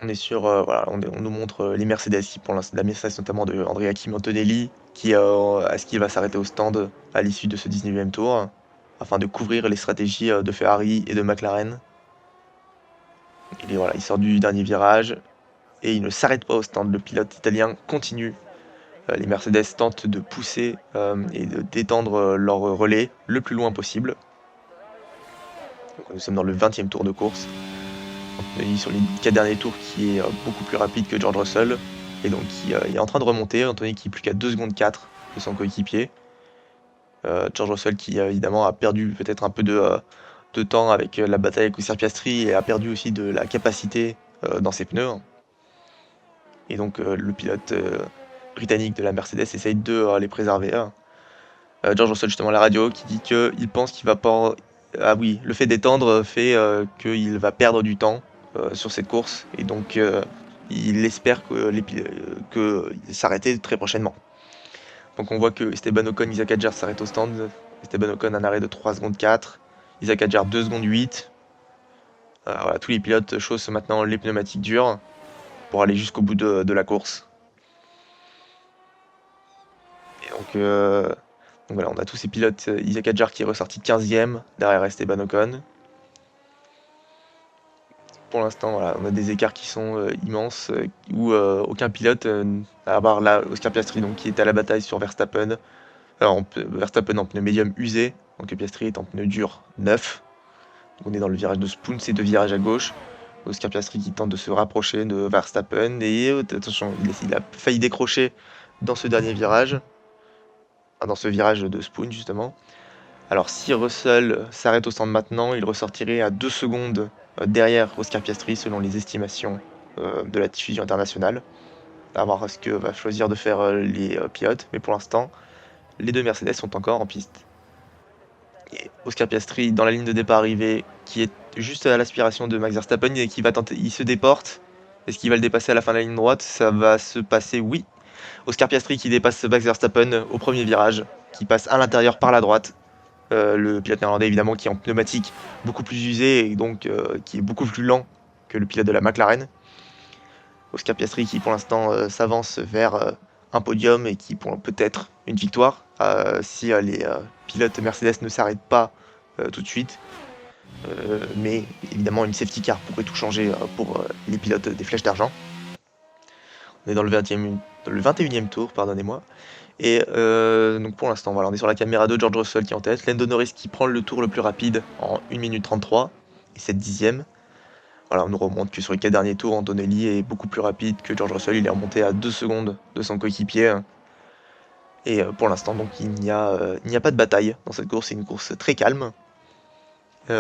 On est sur, voilà, on nous montre les Mercedes, pour l'instant, la Mercedes notamment de Andrea Kimi Antonelli, qui est-ce qu'il va s'arrêter au stand à l'issue de ce 19e tour, afin de couvrir les stratégies de Ferrari et de McLaren. Voilà, il sort du dernier virage et il ne s'arrête pas au stand. Le pilote italien continue. Les Mercedes tentent de pousser et de d'étendre leur relais le plus loin possible. Donc, nous sommes dans le 20e tour de course. Antonelli sur les 4 derniers tours qui est beaucoup plus rapide que George Russell. Et donc qui est en train de remonter. Antonelli qui est plus qu'à 2 secondes 4 de son coéquipier. George Russell qui évidemment a perdu peut-être un peu de temps avec la bataille avec Oscar Piastri et a perdu aussi de la capacité dans ses pneus. Et donc le pilote britannique de la Mercedes essaye de les préserver. George Russell justement à la radio qui dit qu'il pense qu'il va pas... Ah oui, le fait d'étendre fait qu'il va perdre du temps sur cette course et donc il espère que s'arrêter très prochainement. Donc on voit que Esteban Ocon, Isaac Hadjar s'arrête au stand. Esteban Ocon un arrêt de 3 secondes 4. Isaac Hadjar 2 secondes 8. Voilà, tous les pilotes chaussent maintenant les pneumatiques dures pour aller jusqu'au bout de la course. Et donc voilà, on a tous ces pilotes. Isaac Hadjar qui est ressorti 15ème derrière Esteban Ocon. Pour l'instant, voilà, on a des écarts qui sont immenses, où aucun pilote, à part là, Oscar Piastri donc, qui est à la bataille sur Verstappen. Alors, Verstappen en pneu médium usé, donc Piastri est en pneu dur neuf. Donc, on est dans le virage de Spoon, c'est deux virages à gauche. Oscar Piastri qui tente de se rapprocher de Verstappen et attention, il a failli décrocher dans ce dernier virage, dans ce virage de Spoon justement. Alors si Russell s'arrête au stand maintenant, il ressortirait à 2 secondes derrière Oscar Piastri selon les estimations de la diffusion internationale. À voir ce que va choisir de faire les pilotes, mais pour l'instant, les deux Mercedes sont encore en piste. Et Oscar Piastri dans la ligne de départ arrivée, qui est juste à l'aspiration de Max Verstappen et qui va tenter, il se déporte. Est-ce qu'il va le dépasser à la fin de la ligne droite? Ça va se passer, oui. Oscar Piastri qui dépasse Max Verstappen au premier virage, qui passe à l'intérieur par la droite. Le pilote néerlandais évidemment qui est en pneumatique beaucoup plus usé et donc qui est beaucoup plus lent que le pilote de la McLaren. Oscar Piastri qui pour l'instant s'avance vers un podium et qui pour peut-être une victoire si les pilotes Mercedes ne s'arrêtent pas tout de suite. Mais évidemment une safety car pourrait tout changer pour les pilotes des flèches d'argent. On est dans le 21e tour, pardonnez-moi. Et donc pour l'instant, voilà, on est sur la caméra de George Russell qui est en tête, Lando Norris qui prend le tour le plus rapide en 1 minute 33 et 7 dixièmes. Voilà, on nous remonte que sur les 4 derniers tours, Antonelli est beaucoup plus rapide que George Russell, il est remonté à 2 secondes de son coéquipier. Et pour l'instant, donc il n'y a pas de bataille dans cette course, c'est une course très calme. Et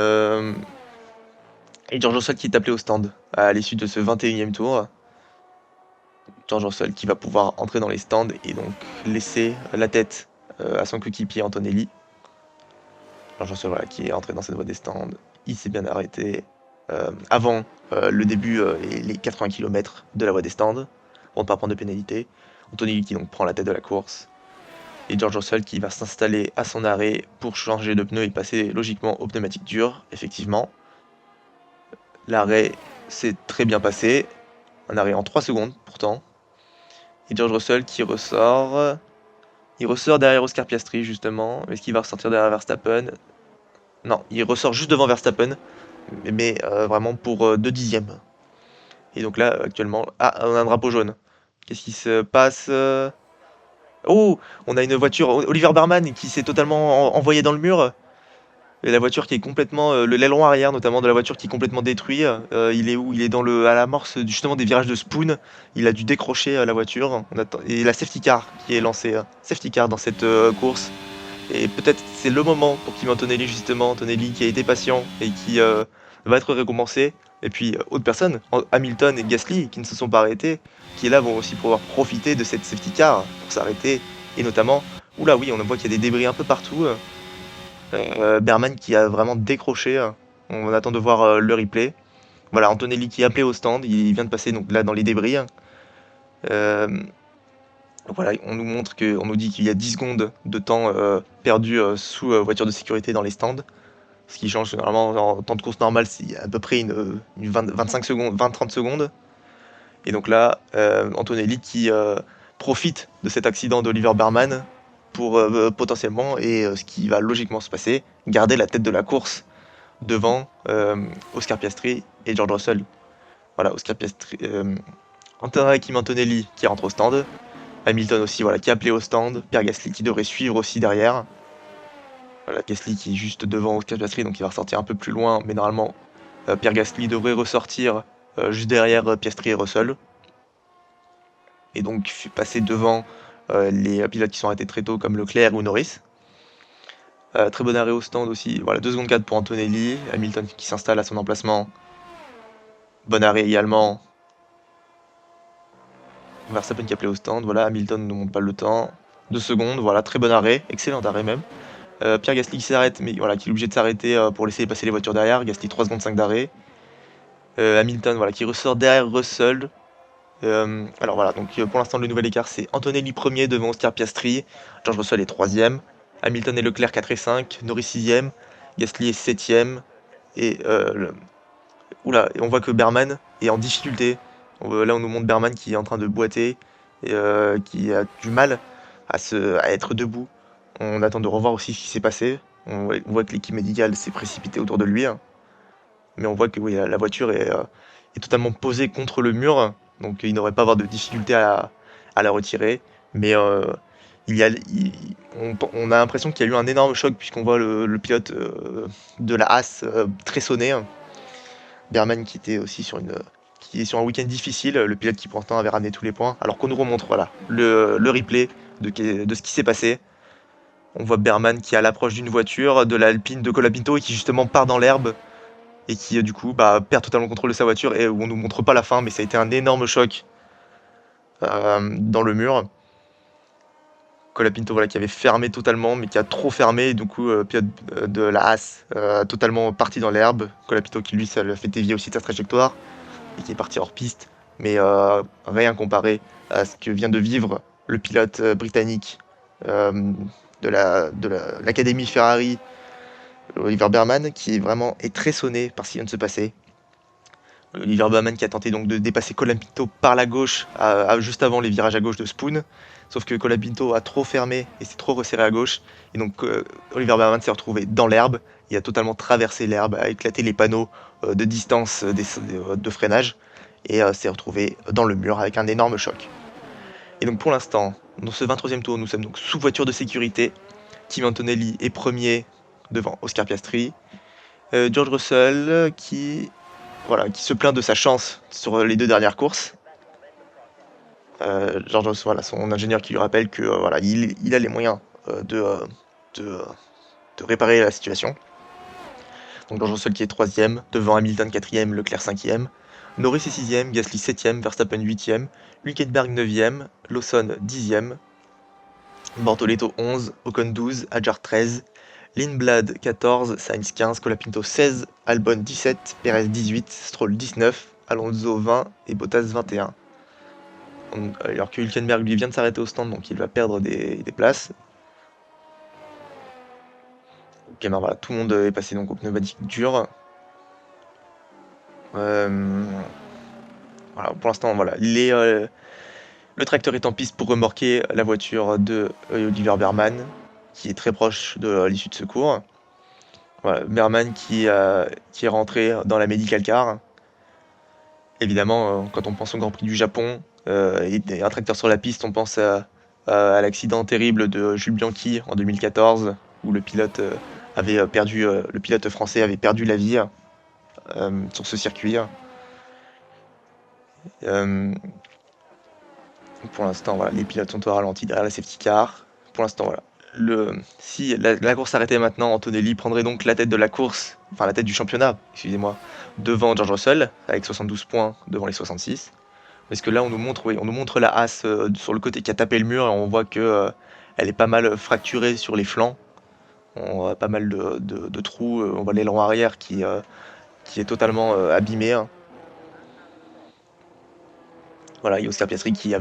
George Russell qui est appelé au stand à l'issue de ce 21e tour. George Russell qui va pouvoir entrer dans les stands et donc laisser la tête à son coéquipier Antonelli. George Russell voilà, qui est entré dans cette voie des stands, il s'est bien arrêté avant le début et les 80 km de la voie des stands pour ne pas prendre de pénalité. Antonelli qui donc prend la tête de la course et George Russell qui va s'installer à son arrêt pour changer de pneu et passer logiquement aux pneumatiques dures. Effectivement, l'arrêt s'est très bien passé, un arrêt en 3 secondes pourtant. Et George Russell qui ressort. Il ressort derrière Oscar Piastri justement. Est-ce qu'il va ressortir derrière Verstappen? Non, il ressort juste devant Verstappen. Mais vraiment pour 2 dixièmes. Et donc là actuellement... Ah, on a un drapeau jaune. Qu'est-ce qui se passe Oh, on a une voiture, Oliver Barman qui s'est totalement envoyé dans le mur. Et la voiture qui est complètement, l'aileron arrière notamment de la voiture qui est complètement détruit. Il est où? Il est à l'amorce justement des virages de Spoon. Il a dû décrocher la voiture. Et la safety car qui est lancée. Safety car dans cette course. Et peut-être c'est le moment pour Kimi Antonelli justement. Antonelli qui a été patient et qui va être récompensé. Et puis autres personnes, Hamilton et Gasly qui ne se sont pas arrêtés, qui là vont aussi pouvoir profiter de cette safety car pour s'arrêter. Et notamment, oula oui, on voit qu'il y a des débris un peu partout. Berman qui a vraiment décroché. On attend de voir le replay. Voilà, Antonelli qui est appelé au stand. Il vient de passer donc là dans les débris. Voilà, on nous dit qu'il y a 10 secondes de temps perdu sous voiture de sécurité dans les stands. Ce qui change généralement en temps de course normale, c'est à peu près une 25 secondes, 20-30 secondes. Et donc là, Antonelli qui profite de cet accident d'Oliver Berman pour potentiellement, et ce qui va logiquement se passer, garder la tête de la course devant Oscar Piastri et George Russell. Voilà, Oscar Piastri, Kim Antonelli qui rentre au stand, Hamilton aussi, voilà, qui est appelé au stand, Pierre Gasly qui devrait suivre aussi derrière. Voilà, Gasly qui est juste devant Oscar Piastri, donc il va ressortir un peu plus loin, mais normalement, Pierre Gasly devrait ressortir juste derrière Piastri et Russell. Et donc passer devant les pilotes qui sont arrêtés très tôt comme Leclerc ou Norris. Très bon arrêt au stand aussi. Voilà, 2 secondes 4 pour Antonelli. Hamilton qui s'installe à son emplacement. Bon arrêt également. Verstappen qui est appelé au stand. Voilà, Hamilton ne monte pas le temps. 2 secondes, voilà, très bon arrêt. Excellent arrêt même. Pierre Gasly qui s'arrête, mais voilà, qui est obligé de s'arrêter pour laisser passer les voitures derrière. Gasly 3 secondes 5 d'arrêt. Hamilton voilà, qui ressort derrière Russell. Alors voilà, donc pour l'instant le nouvel écart c'est Antonelli premier devant Oscar Piastri, George Russell est 3ème, Hamilton et Leclerc 4 et 5, Norris 6ème, Gasly est 7ème, et oula, et on voit que Berman est en difficulté. Là on nous montre Berman qui est en train de boiter, et qui a du mal à être debout. On attend de revoir aussi ce qui s'est passé. On voit que l'équipe médicale s'est précipitée autour de lui, hein. Mais on voit que oui, la voiture est totalement posée contre le mur. Donc il n'aurait pas à avoir de difficulté à la retirer. Mais on a l'impression qu'il y a eu un énorme choc puisqu'on voit le pilote de la Haas très sonné. Berman qui était aussi qui est sur un week-end difficile, le pilote qui pourtant avait ramené tous les points. Alors qu'on nous remontre voilà, le replay de ce qui s'est passé. On voit Berman qui est à l'approche d'une voiture, de l'Alpine de Colapinto et qui justement part dans l'herbe. Et qui du coup perd totalement le contrôle de sa voiture et où on nous montre pas la fin, mais ça a été un énorme choc dans le mur. Colapinto voilà, qui avait fermé totalement, mais qui a trop fermé, et du coup pilote de la Haas totalement parti dans l'herbe. Colapinto qui lui ça lui a fait dévier aussi de sa trajectoire et qui est parti hors piste, mais rien comparé à ce que vient de vivre le pilote britannique de l'académie Ferrari, Oliver Berman, qui vraiment est très sonné par ce qui vient de se passer. Oliver Baumann qui a tenté donc de dépasser Colapinto par la gauche juste avant les virages à gauche de Spoon. Sauf que Colapinto a trop fermé et s'est trop resserré à gauche. Et donc Oliver Baumann s'est retrouvé dans l'herbe. Il a totalement traversé l'herbe, a éclaté les panneaux de distance de freinage. Et s'est retrouvé dans le mur avec un énorme choc. Et donc pour l'instant, dans ce 23e tour, nous sommes donc sous voiture de sécurité. Tim Antonelli est premier devant Oscar Piastri. George Russell qui se plaint de sa chance sur les 2 dernières courses. George Russell, voilà, son ingénieur qui lui rappelle que il a les moyens de réparer la situation. Donc George Russell qui est 3e, devant Hamilton 4e, Leclerc 5e, Norris est 6e, Gasly 7e, Verstappen 8e, Hülkenberg 9e, Lawson 10e, Bortoleto 11, Ocon 12, Hadjar 13, Lindblad 14, Sainz 15, Colapinto 16, Albon 17, Perez 18, Stroll 19, Alonso 20 et Bottas 21. Alors que Hülkenberg lui vient de s'arrêter au stand, donc il va perdre des places. Ok, ben voilà, tout le monde est passé donc au pneumatique dur. Voilà, pour l'instant, voilà, le tracteur est en piste pour remorquer la voiture de Oliver Baumann, qui est très proche de l'issue de secours. Voilà, Baumann qui est rentré dans la medical car. Évidemment, quand on pense au Grand Prix du Japon et un tracteur sur la piste, on pense à l'accident terrible de Jules Bianchi en 2014, où le pilote le pilote français avait perdu la vie sur ce circuit. Pour l'instant, voilà, les pilotes sont au ralenti derrière la safety car. Pour l'instant, voilà. Si la course s'arrêtait maintenant, Antonelli prendrait donc la tête de la course, enfin la tête du championnat, excusez-moi, devant George Russell, avec 72 points devant les 66. Parce que là, on nous montre la Haas sur le côté qui a tapé le mur et on voit que elle est pas mal fracturée sur les flancs. On a pas mal de trous. On voit l'aileron arrière qui est totalement abîmé, hein. Voilà, il y a Oscar Piastri qui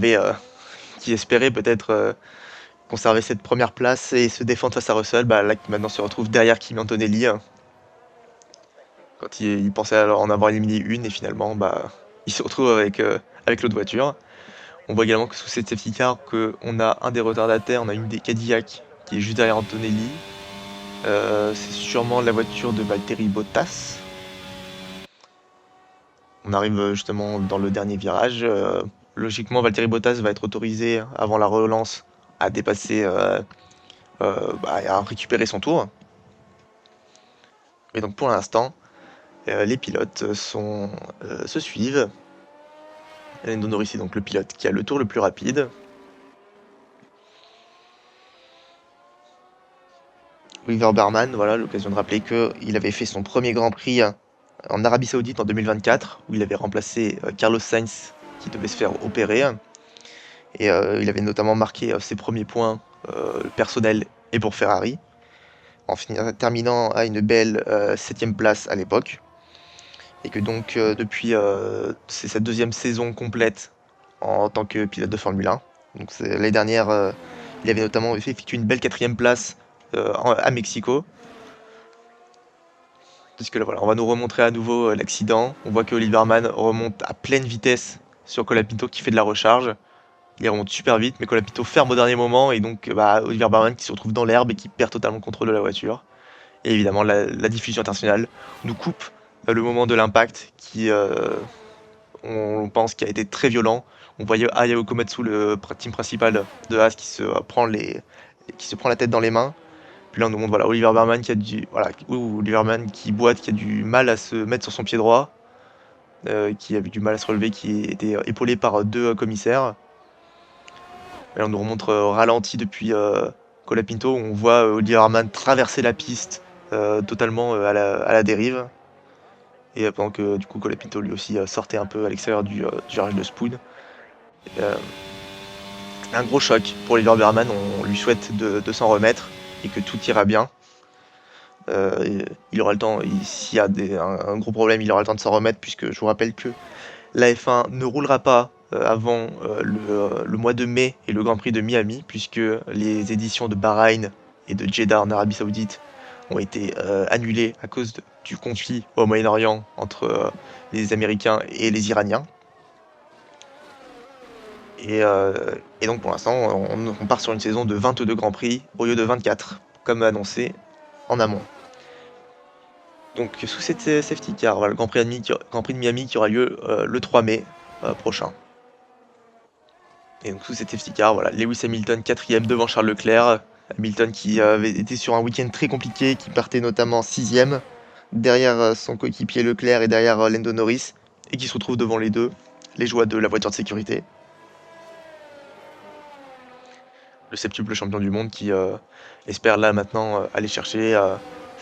espérait peut-être conserver cette première place et se défendre face à Russell. Bah, là, qui maintenant se retrouve derrière Kimi Antonelli, hein. Quand il pensait alors en avoir éliminé une et finalement, bah, il se retrouve avec l'autre voiture. On voit également que sous cette safety car qu'on a un des retardataires, on a une des Cadillac qui est juste derrière Antonelli. C'est sûrement la voiture de Valtteri Bottas. On arrive justement dans le dernier virage. Logiquement, Valtteri Bottas va être autorisé avant la relance à dépasser, à récupérer son tour. Mais donc pour l'instant, les pilotes se suivent. Lando Norris est donc le pilote qui a le tour le plus rapide. Oliver Baumann, voilà, l'occasion de rappeler qu'il avait fait son premier Grand Prix en Arabie Saoudite en 2024, où il avait remplacé Carlos Sainz, qui devait se faire opérer. Et il avait notamment marqué ses premiers points personnels et pour Ferrari, en terminant à une belle 7ème place à l'époque. Et que donc depuis, c'est sa 2e saison complète en tant que pilote de Formule 1. Donc l'année dernière, il avait notamment effectué une belle 4ème place à Mexico. Parce que là, voilà, on va nous remontrer à nouveau l'accident. On voit que Oliver Baumann remonte à pleine vitesse sur Colapinto qui fait de la recharge. Il remonte super vite, mais Colapinto ferme au dernier moment et donc Oliver Baumann qui se retrouve dans l'herbe et qui perd totalement le contrôle de la voiture. Et évidemment, la diffusion internationale nous coupe le moment de l'impact qui, on pense, qui a été très violent. On voyait Ayao Komatsu, le team principal de Haas, qui se prend la tête dans les mains. Puis là, on nous montre Oliver Baumann Oliver Baumann qui boite, qui a du mal à se mettre sur son pied droit, qui avait du mal à se relever, qui était épaulé par 2 commissaires. Et là, on nous remontre ralenti depuis Colapinto, où on voit Oliver Baumann traverser la piste totalement à la dérive. Et pendant que du coup Colapinto lui aussi sortait un peu à l'extérieur du virage de Spoon. Un gros choc pour Oliver Baumann, on lui souhaite de s'en remettre et que tout ira bien. Il aura le temps, s'il y a un gros problème, il aura le temps de s'en remettre, puisque je vous rappelle que la F1 ne roulera pas avant le mois de mai et le Grand Prix de Miami, puisque les éditions de Bahreïn et de Jeddah en Arabie Saoudite ont été annulés à cause du conflit au Moyen-Orient entre les Américains et les Iraniens. Et donc pour l'instant, on part sur une saison de 22 Grands Prix au lieu de 24, comme annoncé en amont. Donc sous cette safety car, voilà, le Grand Prix de Miami qui aura lieu le 3 mai prochain. Et donc sous cette safety car, voilà, Lewis Hamilton 4ème devant Charles Leclerc. Hamilton qui avait été sur un week-end très compliqué, qui partait notamment 6ème, derrière son coéquipier Leclerc et derrière Lando Norris, et qui se retrouve devant les deux, les joies de la voiture de sécurité. Le septuple champion du monde qui espère là maintenant aller chercher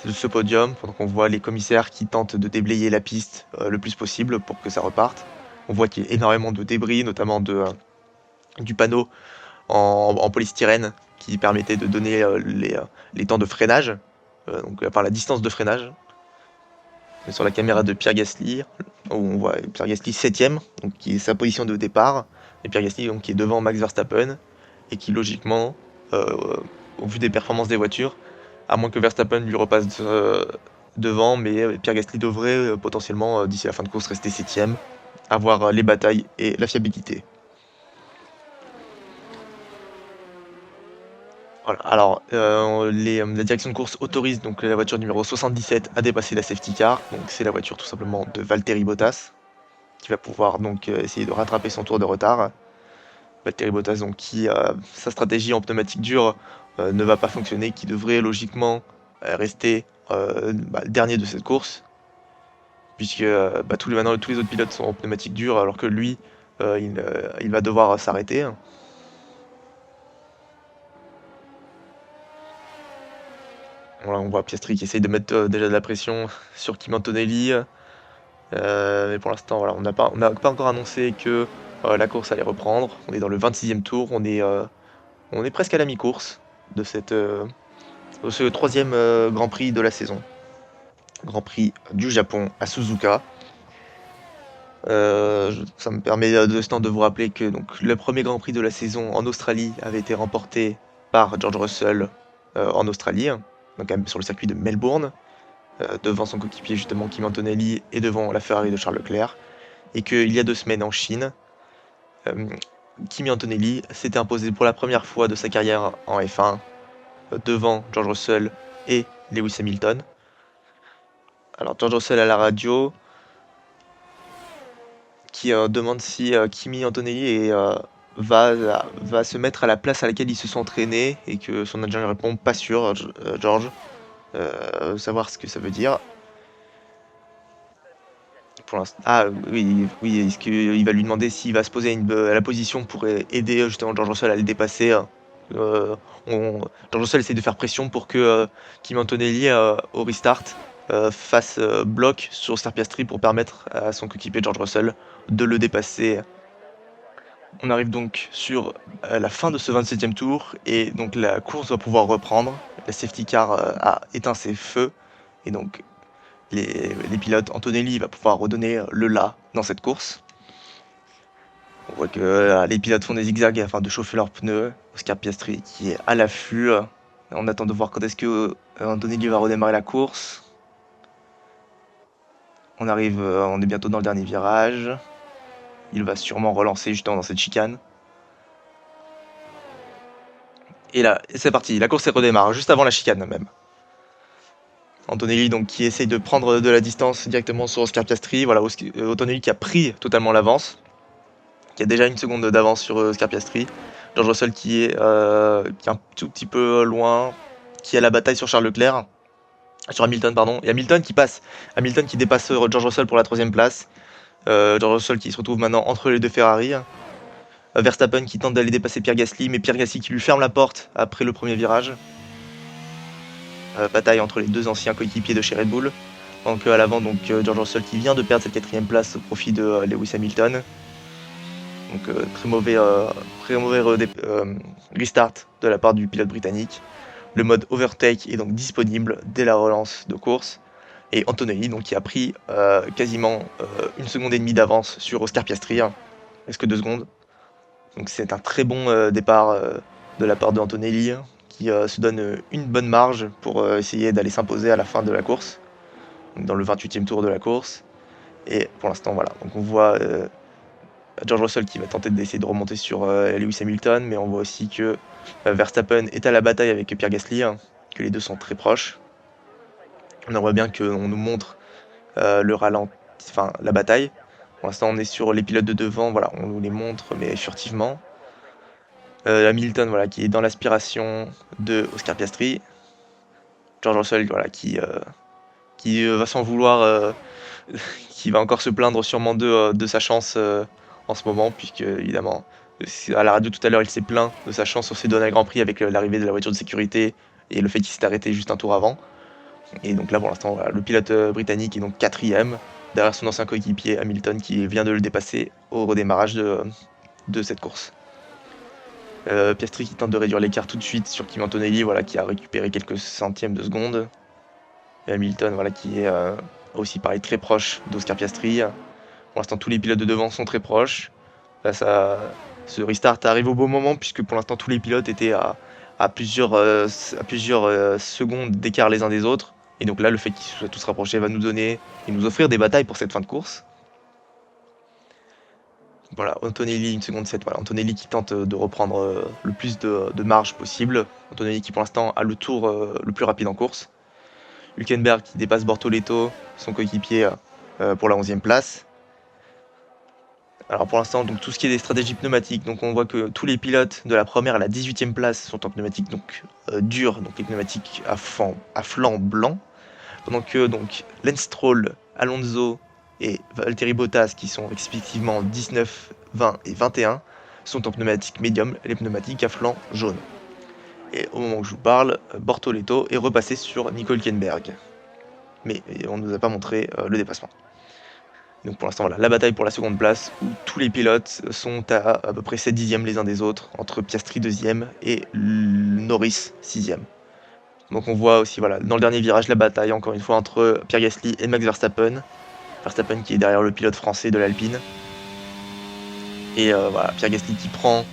ce podium, pendant qu'on voit les commissaires qui tentent de déblayer la piste le plus possible pour que ça reparte. On voit qu'il y a énormément de débris, notamment du panneau en polystyrène qui permettait de donner les temps de freinage, enfin la distance de freinage. Et sur la caméra de Pierre Gasly, où on voit Pierre Gasly 7ème, donc qui est sa position de départ, et Pierre Gasly donc, qui est devant Max Verstappen, et qui logiquement, au vu des performances des voitures, à moins que Verstappen lui repasse devant, mais Pierre Gasly devrait potentiellement, d'ici la fin de course, rester 7ème, avoir les batailles et la fiabilité. Voilà. Alors, la direction de course autorise donc la voiture numéro 77 à dépasser la safety car. Donc, c'est la voiture tout simplement de Valtteri Bottas qui va pouvoir donc essayer de rattraper son tour de retard. Valtteri Bottas, donc, qui sa stratégie en pneumatique dure ne va pas fonctionner, qui devrait logiquement rester dernier de cette course, puisque maintenant tous les autres pilotes sont en pneumatique dure, alors que lui, il va devoir s'arrêter. Voilà, on voit Piastri qui essaye de mettre déjà de la pression sur Kimi Antonelli. Mais pour l'instant, voilà, on n'a pas encore annoncé que la course allait reprendre. On est dans le 26e tour, on est presque à la mi-course de ce troisième Grand Prix de la saison. Grand Prix du Japon à Suzuka. Ça me permet de ce temps de vous rappeler que donc, le premier Grand Prix de la saison en Australie avait été remporté par George Russell en Australie, donc sur le circuit de Melbourne, devant son coéquipier justement Kimi Antonelli et devant la Ferrari de Charles Leclerc. Et qu'il y a 2 semaines en Chine, Kimi Antonelli s'était imposé pour la première fois de sa carrière en F1 devant George Russell et Lewis Hamilton. Alors George Russell à la radio qui demande si Kimi Antonelli va se mettre à la place à laquelle il se sont entraînés, et que son adjoint lui répond pas sûr, George, savoir ce que ça veut dire. Pour l'instant, oui, est-ce qu'il va lui demander s'il va se poser à la position pour aider justement George Russell à le dépasser. Euh, George Russell essaie de faire pression pour que Kimi Antonelli au restart fasse bloc sur Oscar Piastri pour permettre à son coéquipier George Russell de le dépasser. On arrive donc sur la fin de ce 27e tour, et donc la course va pouvoir reprendre. La safety car a éteint ses feux, et donc les pilotes, Antonelli va pouvoir redonner le là dans cette course. On voit que les pilotes font des zigzags afin de chauffer leurs pneus. Oscar Piastri qui est à l'affût. On attend de voir quand est-ce que Antonelli va redémarrer la course. On est bientôt dans le dernier virage. Il va sûrement relancer justement dans cette chicane. Et là, c'est parti, la course redémarre, juste avant la chicane même. Antonelli donc qui essaye de prendre de la distance directement sur Oscar Piastri. Voilà, Antonelli qui a pris totalement l'avance, qui a déjà une seconde d'avance sur Oscar Piastri. George Russell qui est un tout petit peu loin, qui a la bataille sur Charles Leclerc, sur Hamilton pardon, et Hamilton qui passe, Hamilton qui dépasse George Russell pour la 3ème place. George Russell qui se retrouve maintenant entre les deux Ferrari. Verstappen qui tente d'aller dépasser Pierre Gasly, mais Pierre Gasly qui lui ferme la porte après le premier virage. Bataille entre les deux anciens coéquipiers de chez Red Bull. Donc à l'avant, donc George Russell qui vient de perdre cette 4ème place au profit de Lewis Hamilton. Donc très mauvais restart de la part du pilote britannique. Le mode overtake est donc disponible dès la relance de course. Et Antonelli donc, qui a pris quasiment 1 seconde et demie d'avance sur Oscar Piastri, presque 2 secondes. Donc c'est un très bon départ de la part de Antonelli, qui se donne une bonne marge pour essayer d'aller s'imposer à la fin de la course, donc dans le 28e tour de la course. Et pour l'instant, voilà. Donc on voit George Russell qui va tenter d'essayer de remonter sur Lewis Hamilton, mais on voit aussi que Verstappen est à la bataille avec Pierre Gasly, hein, que les deux sont très proches. On en voit bien qu'on nous montre la bataille. Pour l'instant, on est sur les pilotes de devant, voilà, on nous les montre, mais furtivement. Hamilton, voilà, qui est dans l'aspiration de Oscar Piastri. George Russell, voilà, qui va s'en vouloir, qui va encore se plaindre sûrement de sa chance en ce moment, puisque évidemment, à la radio tout à l'heure, il s'est plaint de sa chance sur ses Donald Grand Prix avec l'arrivée de la voiture de sécurité et le fait qu'il s'est arrêté juste un tour avant. Et donc là, pour l'instant, voilà, le pilote britannique est donc 4e, derrière son ancien coéquipier Hamilton qui vient de le dépasser au redémarrage de cette course. Piastri qui tente de réduire l'écart tout de suite sur Kimi Antonelli, voilà, qui a récupéré quelques centièmes de seconde. Et Hamilton, voilà, qui est aussi pareil très proche d'Oscar Piastri. Pour l'instant, tous les pilotes de devant sont très proches. Là, ce restart arrive au bon moment puisque pour l'instant, tous les pilotes étaient à plusieurs secondes d'écart les uns des autres. Et donc là, le fait qu'ils soient tous rapprochés va nous donner et nous offrir des batailles pour cette fin de course. Voilà, Antonelli, une seconde 7. Voilà, Antonelli qui tente de reprendre le plus de marge possible. Antonelli qui pour l'instant a le tour le plus rapide en course. Hülkenberg qui dépasse Bortoleto, son coéquipier, pour la 11e place. Alors pour l'instant, donc tout ce qui est des stratégies pneumatiques, donc on voit que tous les pilotes de la première à la 18e place sont en pneumatiques donc durs, donc les pneumatiques à flanc blanc, pendant que donc Lance Stroll, Alonso et Valtteri Bottas, qui sont respectivement 19, 20 et 21, sont en pneumatiques médium, les pneumatiques à flanc jaune. Et au moment où je vous parle, Bortoleto est repassé sur Nico Hülkenberg. Mais on ne nous a pas montré le dépassement. Donc pour l'instant, voilà, la bataille pour la seconde place, où tous les pilotes sont à peu près 7 dixièmes les uns des autres, entre Piastri 2e et Norris 6e. Donc on voit aussi, voilà, dans le dernier virage, la bataille, encore une fois, entre Pierre Gasly et Max Verstappen. Verstappen qui est derrière le pilote français de l'Alpine. Et voilà, Pierre Gasly qui prend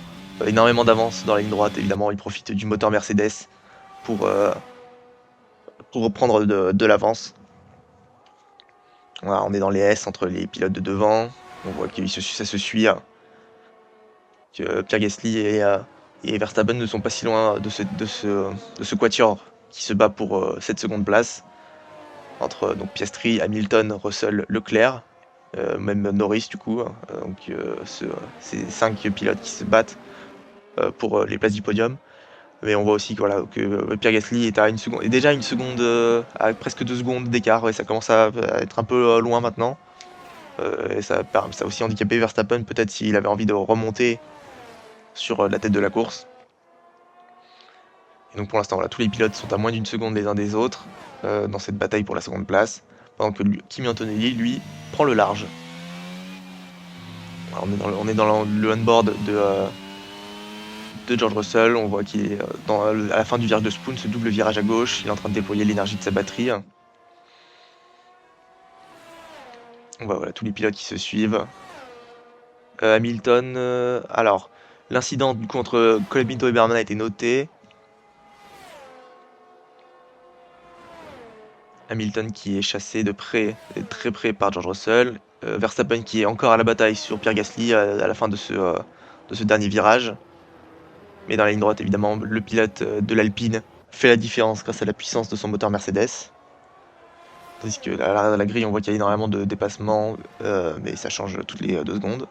énormément d'avance dans la ligne droite, évidemment, il profite du moteur Mercedes pour reprendre de l'avance. Voilà, on est dans les S entre les pilotes de devant. On voit que ça se suit. Hein. Que Pierre Gasly et Verstappen ne sont pas si loin de ce quatuor qui se bat pour cette seconde place. Entre donc, Piastri, Hamilton, Russell, Leclerc, même Norris du coup. Hein. Donc ces 5 pilotes qui se battent pour les places du podium. Mais on voit aussi que, voilà, que Pierre Gasly est à déjà une seconde, à presque 2 secondes d'écart, et ça commence à être un peu loin maintenant. Et ça a aussi handicapé Verstappen, peut-être s'il avait envie de remonter sur la tête de la course. Et donc pour l'instant, voilà, tous les pilotes sont à moins d'une seconde les uns des autres dans cette bataille pour la seconde place, pendant que Kimi Antonelli, lui, prend le large. Alors, on est dans le on-board de George Russell, on voit qu'il est à la fin du virage de Spoon, ce double virage à gauche, il est en train de déployer l'énergie de sa batterie. On voit voilà, tous les pilotes qui se suivent. Hamilton, alors l'incident du coup entre Colin Pinto et Berman a été noté. Hamilton qui est chassé de très près par George Russell. Verstappen qui est encore à la bataille sur Pierre Gasly à la fin de ce dernier virage. Mais dans la ligne droite, évidemment, le pilote de l'Alpine fait la différence grâce à la puissance de son moteur Mercedes. Tandis que la grille, on voit qu'il y a énormément de dépassements, mais ça change toutes les 2 secondes.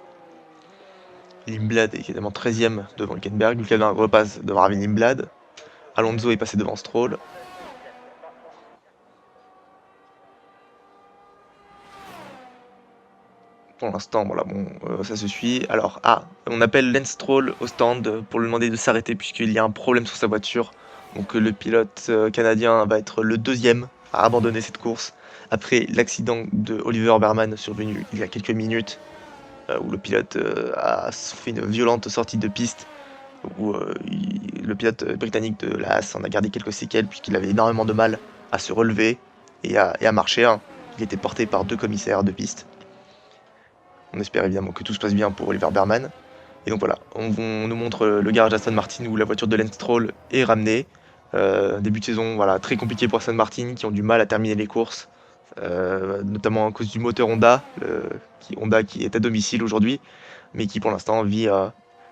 Lindblad est évidemment 13e devant Hülkenberg. Hülkenberg repasse devant Armin Lindblad. Alonso est passé devant Stroll. Pour l'instant, voilà, bon, ça se suit. Alors, on appelle Lance Stroll au stand pour lui demander de s'arrêter puisqu'il y a un problème sur sa voiture. Donc le pilote canadien va être le 2e à abandonner cette course après l'accident de Oliver Berman survenu il y a quelques minutes, où le pilote a fait une violente sortie de piste, où le pilote britannique de la Haas en a gardé quelques séquelles puisqu'il avait énormément de mal à se relever et à marcher. Hein. Il était porté par 2 commissaires de piste. On espère évidemment que tout se passe bien pour Oliver Berman. Et donc voilà, on nous montre le garage Aston Martin où la voiture de Lance Stroll est ramenée. Début de saison, voilà, très compliqué pour Aston Martin qui ont du mal à terminer les courses, notamment à cause du moteur Honda, Honda qui est à domicile aujourd'hui, mais qui pour l'instant vit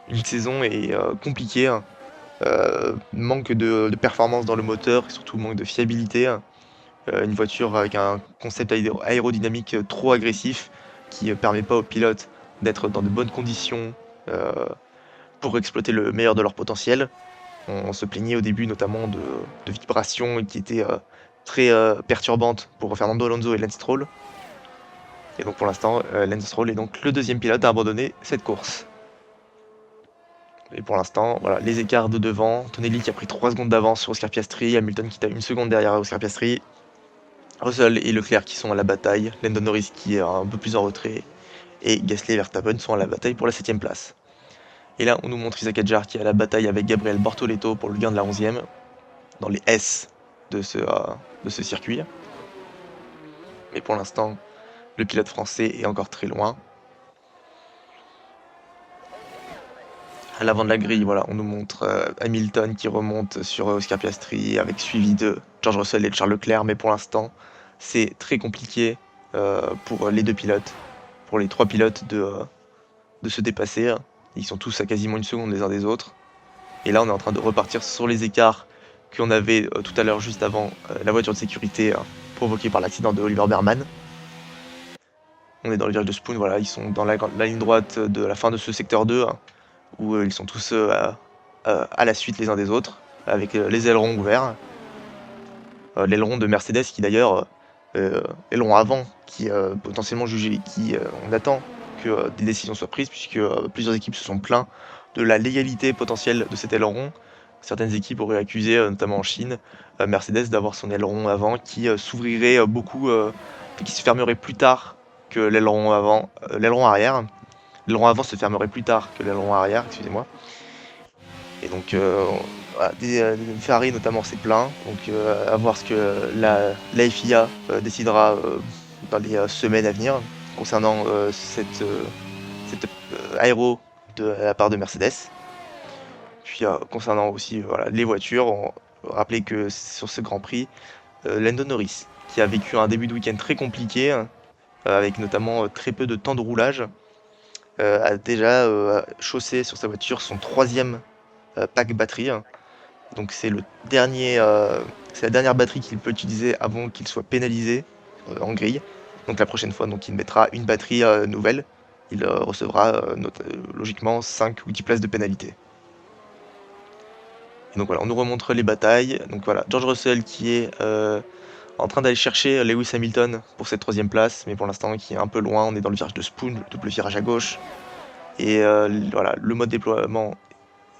une saison compliquée, hein. Manque de performance dans le moteur et surtout manque de fiabilité, hein. Une voiture avec un concept aérodynamique trop agressif qui ne permet pas aux pilotes d'être dans de bonnes conditions euh, pour exploiter le meilleur de leur potentiel. On se plaignait au début notamment de vibrations qui étaient très perturbantes pour Fernando Alonso et Lance Stroll. Et donc pour l'instant, Lance Stroll est donc le deuxième pilote à abandonner cette course. Et pour l'instant, voilà, les écarts de devant, Tonelli qui a pris 3 secondes d'avance sur Oscar Piastri, Hamilton qui est à 1 seconde derrière Oscar Piastri, Russell et Leclerc qui sont à la bataille, Lando Norris qui est un peu plus en retrait, et Gasly et Verstappen sont à la bataille pour la 7ème place. Et là, on nous montre Isaac Hadjar qui est à la bataille avec Gabriel Bortoleto pour le gain de la 11ème, dans les S de ce circuit. Mais pour l'instant, le pilote français est encore très loin. À l'avant de la grille, voilà, on nous montre Hamilton qui remonte sur Oscar Piastri avec suivi de George Russell et de Charles Leclerc. Mais pour l'instant, c'est très compliqué pour les deux pilotes, pour les trois pilotes de se dépasser. Ils sont tous à quasiment 1 seconde les uns des autres. Et là, on est en train de repartir sur les écarts qu'on avait tout à l'heure juste avant la voiture de sécurité provoquée par l'accident de Oliver Behrman. On est dans le virage de Spoon, voilà, ils sont dans la ligne droite de la fin de ce secteur 2, hein, où ils sont tous à la suite les uns des autres, avec les ailerons ouverts. L'aileron de Mercedes qui d'ailleurs, aileron avant, qui potentiellement jugé, qui on attend que des décisions soient prises, puisque plusieurs équipes se sont plaints de la légalité potentielle de cet aileron. Certaines équipes auraient accusé, notamment en Chine, Mercedes d'avoir son aileron avant qui s'ouvrirait beaucoup, qui se fermerait plus tard que l'aileron avant, l'aileron arrière. L'aileron avant se fermerait plus tard que l'aileron arrière, excusez-moi. Et donc, voilà, Ferrari notamment s'est plaint. Donc, à voir ce que la FIA décidera dans les semaines à venir concernant cette aéro de la part de Mercedes. Puis concernant aussi voilà, les voitures, on rappelait que sur ce Grand Prix, Lando Norris, qui a vécu un début de week-end très compliqué, avec notamment très peu de temps de roulage, a déjà chaussé sur sa voiture son 3e pack batterie. Donc c'est la dernière batterie qu'il peut utiliser avant qu'il soit pénalisé en grille. Donc la prochaine fois, donc, il mettra une batterie nouvelle. Il recevra logiquement 5 ou 10 places de pénalité. Et donc voilà, on nous remontre les batailles. Donc voilà, George Russell qui est en train d'aller chercher Lewis Hamilton pour cette 3e place, mais pour l'instant qui est un peu loin. On est dans le virage de Spoon, le double virage à gauche. Et voilà, le mode déploiement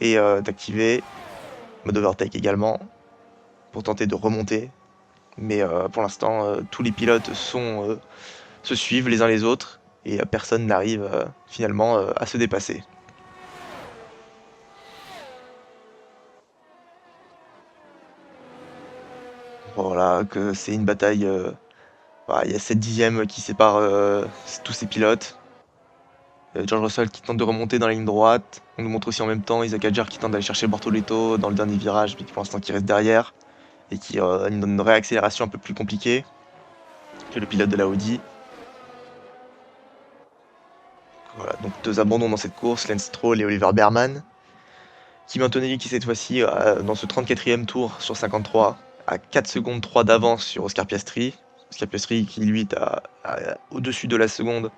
est activé, mode overtake également, pour tenter de remonter. Mais pour l'instant, tous les pilotes se suivent les uns les autres, et personne n'arrive finalement à se dépasser. Voilà, que c'est une bataille. Voilà, il y a 7 dixièmes qui séparent tous ces pilotes. George Russell qui tente de remonter dans la ligne droite. On nous montre aussi en même temps Isaac Hadjar qui tente d'aller chercher Bortoleto dans le dernier virage, mais qui pour l'instant qui reste derrière et qui a une réaccélération un peu plus compliquée que le pilote de la Audi. Voilà, donc 2 abandons dans cette course, Lance Stroll et Oliver Behrman. Kimi Antonelli qui cette fois-ci, dans ce 34e tour sur 53, a 4 secondes 3 d'avance sur Oscar Piastri. Oscar Piastri qui lui est au-dessus de la seconde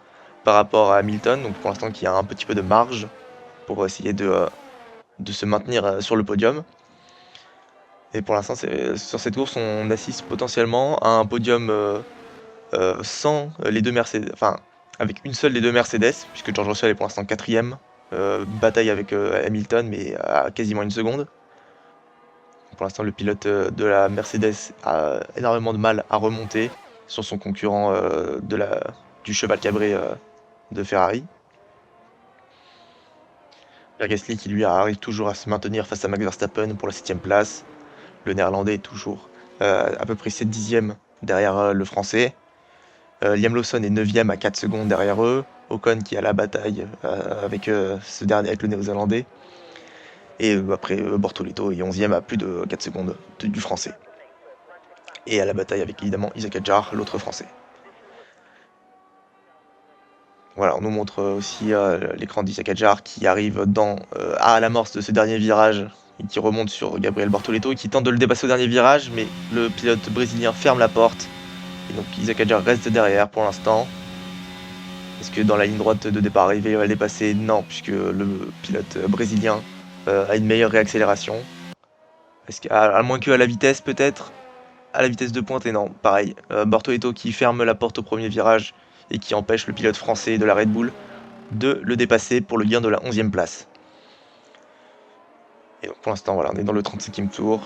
par rapport à Hamilton, donc pour l'instant qui a un petit peu de marge pour essayer de se maintenir sur le podium. Et pour l'instant, sur cette course, on assiste potentiellement à un podium sans les deux Mercedes, enfin avec une seule des deux Mercedes, puisque George Russell est pour l'instant 4ème, bataille avec Hamilton, mais à quasiment 1 seconde. Pour l'instant, le pilote de la Mercedes a énormément de mal à remonter sur son concurrent du cheval cabré de Ferrari. Pierre Gasly qui lui arrive toujours à se maintenir face à Max Verstappen pour la 7ème place. Le néerlandais est toujours à peu près 7 dixièmes derrière le français. Liam Lawson est 9ème à 4 secondes derrière eux. Ocon qui est à la bataille avec ce dernier, avec le néo-zélandais. Et après, Bortoleto est 11e à plus de 4 secondes du français. Et à la bataille avec évidemment Isaac Adjar, l'autre français. Voilà, on nous montre aussi l'écran d'Isaac Adjar qui arrive à l'amorce de ce dernier virage et qui remonte sur Gabriel Bortoleto et qui tente de le dépasser au dernier virage, mais le pilote brésilien ferme la porte. Et donc Isaac Adjar reste derrière pour l'instant. Est-ce que dans la ligne droite de départ arrivée, il va le dépasser? Non, puisque le pilote brésilien a une meilleure réaccélération. Est-ce à moins que à la vitesse peut-être? À la vitesse de pointe, et non, pareil. Bortoleto qui ferme la porte au premier virage et qui empêche le pilote français de la Red Bull de le dépasser pour le gain de la 11e place. Et donc pour l'instant, voilà, on est dans le 35e tour.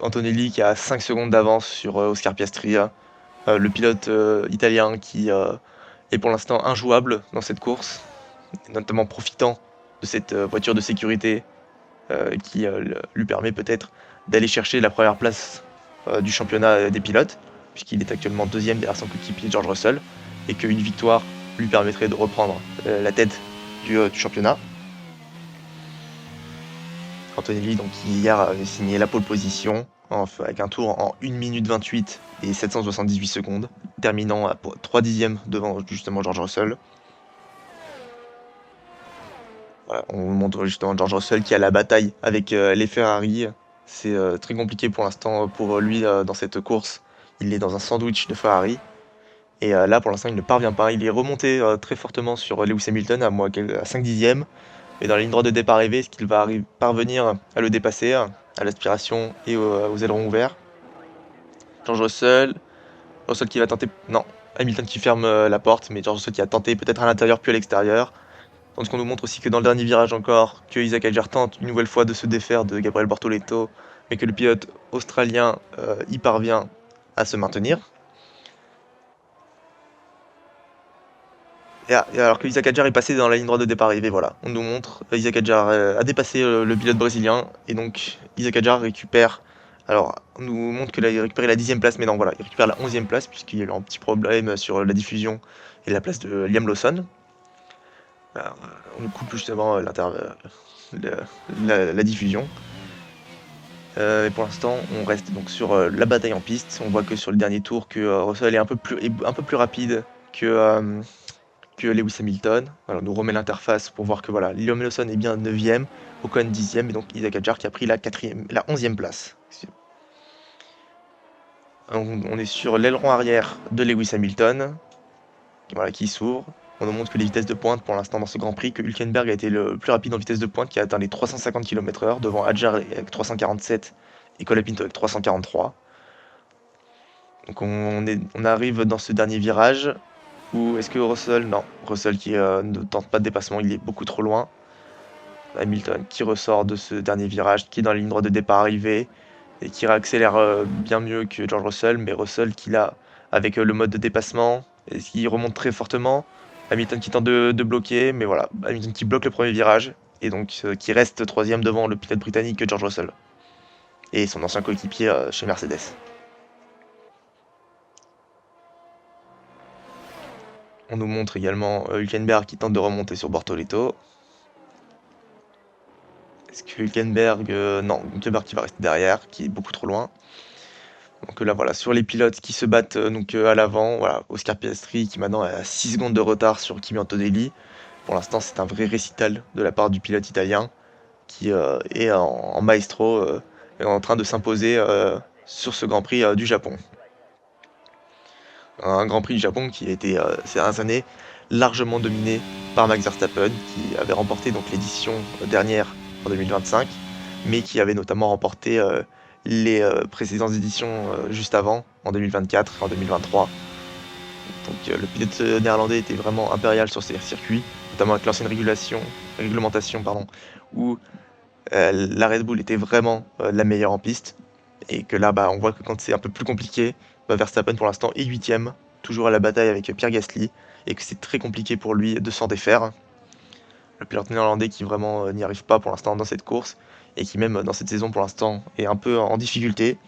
Antonelli qui a 5 secondes d'avance sur Oscar Piastri, le pilote italien qui est pour l'instant injouable dans cette course, notamment profitant de cette voiture de sécurité qui lui permet peut-être d'aller chercher la première place du championnat des pilotes, puisqu'il est actuellement deuxième derrière son coéquipier George Russell, et qu'une victoire lui permettrait de reprendre la tête du championnat. Antonelli, donc, qui hier avait signé la pole position avec un tour en 1 minute 28 et 778 secondes, terminant à 3 dixièmes devant justement George Russell. Voilà, on montre justement George Russell qui a la bataille avec les Ferrari. C'est très compliqué pour l'instant pour lui dans cette course. Il est dans un sandwich de Ferrari. Et là, pour l'instant, il ne parvient pas. Il est remonté très fortement sur Lewis Hamilton à 5 dixièmes. Mais dans la ligne droite de départ arrivée, est-ce qu'il va parvenir à le dépasser à l'aspiration et aux ailerons ouverts? George Russell. Russell qui va tenter. Non, Hamilton qui ferme la porte, mais George Russell qui a tenté peut-être à l'intérieur puis à l'extérieur. Tandis qu'on nous montre aussi que dans le dernier virage encore, que Isaac Adjar tente une nouvelle fois de se défaire de Gabriel Bortoleto, mais que le pilote australien y parvient à se maintenir. Et alors que Isaac Adjar est passé dans la ligne droite de départ arrivée, voilà, on nous montre Isaac Adjar a dépassé le pilote brésilien, et donc Isaac Adjar récupère. Alors, on nous montre qu'il a récupéré la 10e place, mais non, voilà, il récupère la 11e place, puisqu'il y a eu un petit problème sur la diffusion et la place de Liam Lawson. Alors, on nous coupe justement la diffusion. Et pour l'instant, on reste donc sur la bataille en piste. On voit que sur le dernier tour, que Russell est un peu plus rapide que Lewis Hamilton. Voilà, on nous remet l'interface pour voir que voilà, Liam Lawson est bien 9e, Ocon 10e, et donc Isaac Adjar qui a pris la 11e place. On est sur l'aileron arrière de Lewis Hamilton, voilà, qui s'ouvre. On nous montre que les vitesses de pointe pour l'instant dans ce Grand Prix, que Hülkenberg a été le plus rapide en vitesse de pointe, qui a atteint les 350 km/h devant Adjar avec 347 et Colapinto avec 343. Donc on arrive dans ce dernier virage où est-ce que Russell, non, Russell qui ne tente pas de dépassement, il est beaucoup trop loin. Hamilton qui ressort de ce dernier virage, qui est dans la ligne droite de départ arrivée et qui réaccélère bien mieux que George Russell, mais Russell qui l'a avec le mode de dépassement et qui remonte très fortement. Hamilton qui tente de bloquer, mais voilà, Hamilton qui bloque le premier virage, et donc qui reste troisième devant le pilote britannique George Russell, et son ancien coéquipier chez Mercedes. On nous montre également Hülkenberg qui tente de remonter sur Bortoleto. Est-ce que Hülkenberg... non, Hülkenberg qui va rester derrière, qui est beaucoup trop loin. Donc là, voilà, sur les pilotes qui se battent à l'avant, voilà, Oscar Piastri qui maintenant a 6 secondes de retard sur Kimi Antonelli. Pour l'instant, c'est un vrai récital de la part du pilote italien qui est en maestro et en train de s'imposer sur ce Grand Prix du Japon. Un Grand Prix du Japon qui a été ces dernières années largement dominé par Max Verstappen, qui avait remporté donc l'édition dernière en 2025, mais qui avait notamment remporté les précédentes éditions juste avant, en 2024 et en 2023. Donc le pilote néerlandais était vraiment impérial sur ces circuits, notamment avec l'ancienne réglementation où la Red Bull était vraiment la meilleure en piste, et que là on voit que quand c'est un peu plus compliqué, Verstappen pour l'instant est 8ème, toujours à la bataille avec Pierre Gasly, et que c'est très compliqué pour lui de s'en défaire. Le pilote néerlandais qui vraiment n'y arrive pas pour l'instant dans cette course, et qui même dans cette saison pour l'instant est un peu en difficulté.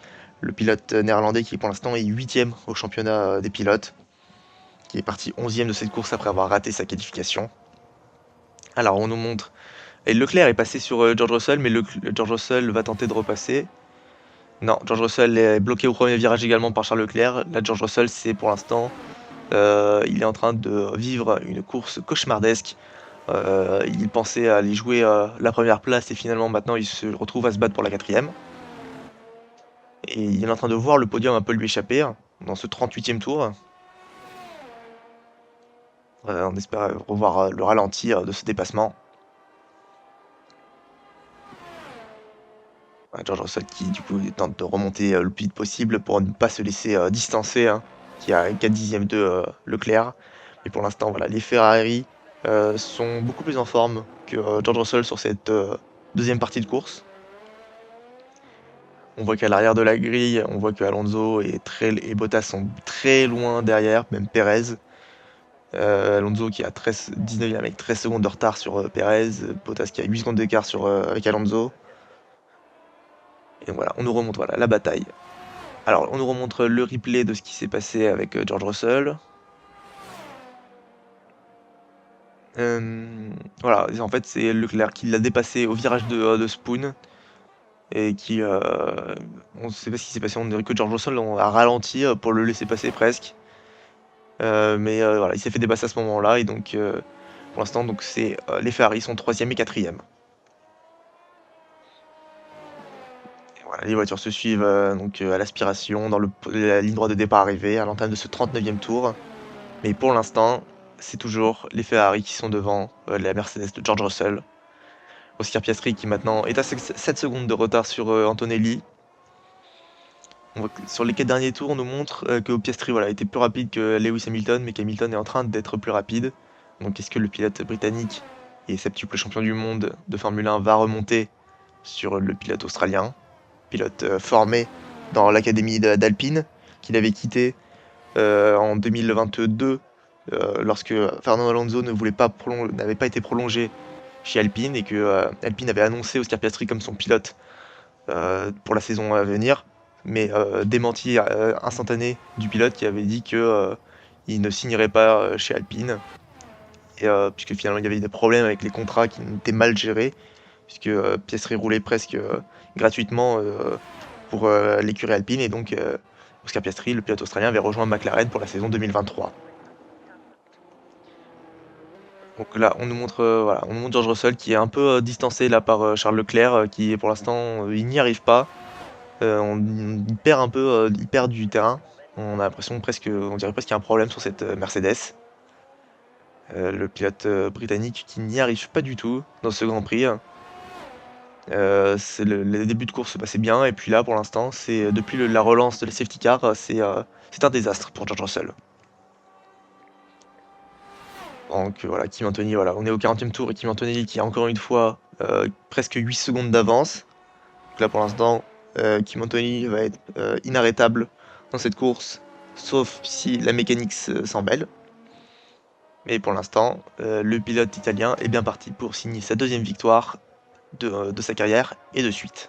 Le pilote néerlandais qui pour l'instant est 8ème au championnat des pilotes, qui est parti 11ème de cette course après avoir raté sa qualification. Alors on nous montre Et Leclerc est passé sur George Russell, mais George Russell va tenter de repasser. Non, George Russell est bloqué au premier virage également par Charles Leclerc. Là, George Russell, c'est pour l'instant, il est en train de vivre une course cauchemardesque. Il pensait aller jouer la première place et finalement maintenant il se retrouve à se battre pour la quatrième. Et il est en train de voir le podium un peu lui échapper dans ce 38e tour. On espère revoir le ralenti de ce dépassement. George Russell qui du coup tente de remonter le plus vite possible pour ne pas se laisser distancer, qui a 4 dixièmes de Leclerc. Mais pour l'instant, voilà, les Ferrari sont beaucoup plus en forme que George Russell sur cette deuxième partie de course. On voit qu'à l'arrière de la grille, on voit que Alonso et Bottas sont très loin derrière, même Perez. Alonso qui a 19e avec 13 secondes de retard sur Perez, Bottas qui a 8 secondes d'écart avec Alonso. Et donc voilà, on nous remontre la bataille. Alors, on nous remontre le replay de ce qui s'est passé avec George Russell. Voilà, en fait, c'est Leclerc qui l'a dépassé au virage de Spoon. Et qui. On ne sait pas ce qui s'est passé, on dirait que George Russell a ralenti pour le laisser passer presque. Mais voilà, il s'est fait dépasser à ce moment-là. Et donc, pour l'instant, c'est les Ferrari sont 3e et 4e. Voilà, les voitures se suivent à l'aspiration dans la ligne droite de départ arrivée à l'entame de ce 39e tour. Mais pour l'instant, c'est toujours les Ferrari qui sont devant la Mercedes de George Russell. Oscar Piastri qui maintenant est à 7 secondes de retard sur Antonelli. On voit que sur les 4 derniers tours, on nous montre que Piastri voilà, était plus rapide que Lewis Hamilton, mais qu'Hamilton est en train d'être plus rapide. Donc est-ce que le pilote britannique et septuple champion du monde de Formule 1 va remonter sur le pilote australien, pilote formé dans l'académie d'Alpine, qu'il avait quitté en 2022 lorsque Fernando Alonso n'avait pas été prolongé chez Alpine et que Alpine avait annoncé Oscar Piastri comme son pilote pour la saison à venir, mais démenti instantané du pilote qui avait dit que il ne signerait pas chez Alpine, et puisque finalement il y avait des problèmes avec les contrats qui étaient mal gérés, puisque Piastri roulait presque gratuitement pour l'écurie Alpine, et donc Oscar Piastri, le pilote australien, avait rejoint McLaren pour la saison 2023. Donc là, on nous montre, voilà, on nous montre George Russell qui est un peu distancé là par Charles Leclerc, qui pour l'instant il n'y arrive pas. Il perd un peu, il perd du terrain. On a l'impression on dirait presque qu'il y a un problème sur cette Mercedes. Le pilote britannique qui n'y arrive pas du tout dans ce Grand Prix. Le début de course se passait bien, et puis là, pour l'instant, c'est depuis la relance de la safety car, c'est un désastre pour George Russell. Donc voilà, Kimi Antonelli, voilà, on est au 40e tour et Kimi Antonelli qui a encore une fois presque 8 secondes d'avance. Donc là, pour l'instant, Kimi Antonelli va être inarrêtable dans cette course, sauf si la mécanique s'en mêle. Mais pour l'instant, le pilote italien est bien parti pour signer sa deuxième victoire de sa carrière et de suite.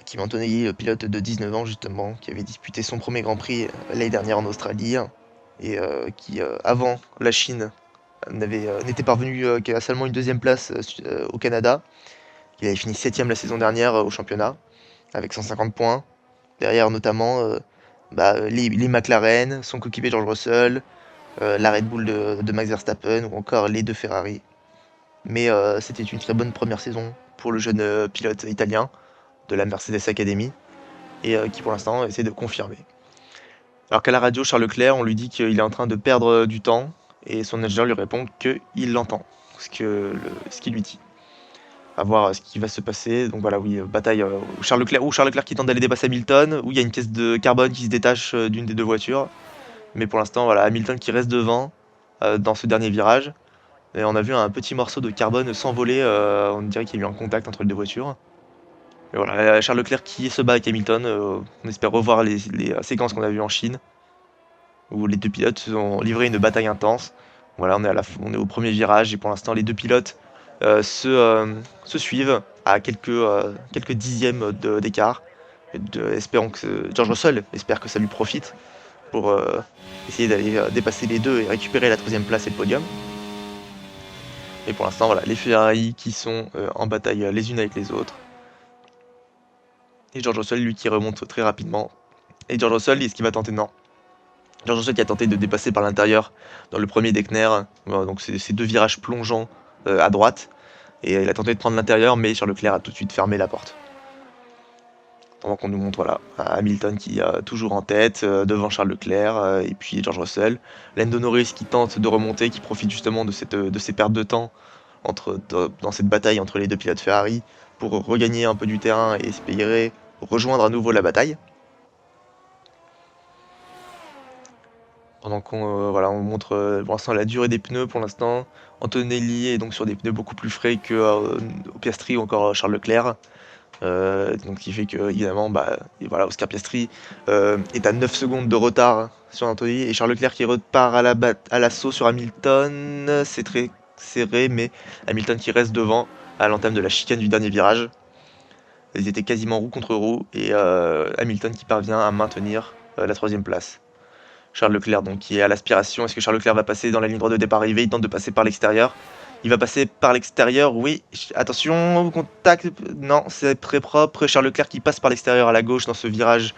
Kimi Antonelli, le pilote de 19 ans justement, qui avait disputé son premier Grand Prix l'année dernière en Australie, et qui, avant la Chine, n'était parvenu qu'à seulement une deuxième place au Canada. Il avait fini 7ème la saison dernière au championnat, avec 150 points. Derrière notamment les McLaren, son coéquipier George Russell, la Red Bull de Max Verstappen ou encore les deux Ferrari. Mais c'était une très bonne première saison pour le jeune pilote italien de la Mercedes Academy, et qui pour l'instant essaie de confirmer. Alors qu'à la radio, Charles Leclerc, on lui dit qu'il est en train de perdre du temps, et son ingénieur lui répond qu'il l'entend, ce qu'il lui dit. À voir ce qui va se passer. Donc voilà, oui, bataille où Charles Leclerc qui tente d'aller dépasser Hamilton, où il y a une pièce de carbone qui se détache d'une des deux voitures. Mais pour l'instant, voilà, Hamilton qui reste devant dans ce dernier virage. Et on a vu un petit morceau de carbone s'envoler, on dirait qu'il y a eu un contact entre les deux voitures. Et voilà, Charles Leclerc qui se bat avec Hamilton, on espère revoir les séquences qu'on a vues en Chine, où les deux pilotes ont livré une bataille intense. Voilà, on est au premier virage, et pour l'instant, les deux pilotes se suivent à quelques dixièmes d'écart. Espérons que George Russell espère que ça lui profite pour essayer d'aller dépasser les deux et récupérer la troisième place et le podium. Et pour l'instant, voilà, les Ferrari qui sont en bataille les unes avec les autres. Et George Russell, lui, qui remonte très rapidement. Et George Russell, est-ce qu'il va tenter? Non. George Russell qui a tenté de dépasser par l'intérieur dans le premier d'Eckner. Donc c'est ces deux virages plongeants à droite. Et il a tenté de prendre l'intérieur, mais Charles Leclerc a tout de suite fermé la porte. Pendant qu'on nous montre voilà, Hamilton qui est toujours en tête, devant Charles Leclerc, et puis George Russell. Lando Norris qui tente de remonter, qui profite justement de ces pertes de temps dans cette bataille entre les deux pilotes Ferrari pour regagner un peu du terrain et espérer rejoindre à nouveau la bataille. Pendant qu'on voilà, on montre pour l'instant la durée des pneus pour l'instant. Antonelli est donc sur des pneus beaucoup plus frais que Piastri ou encore Charles Leclerc. Donc ce qui fait que évidemment et voilà, Oscar Piastri est à 9 secondes de retard sur Antonelli et Charles Leclerc qui repart à l'assaut sur Hamilton. C'est très serré, mais Hamilton qui reste devant à l'entame de la chicane du dernier virage. Ils étaient quasiment roue contre roue et Hamilton qui parvient à maintenir la troisième place. Charles Leclerc donc qui est à l'aspiration. Est-ce que Charles Leclerc va passer dans la ligne droite de départ arrivée? Il tente de passer par l'extérieur. Il va passer par l'extérieur, oui. Attention, contact. Non, c'est très propre. Charles Leclerc qui passe par l'extérieur à la gauche dans ce virage,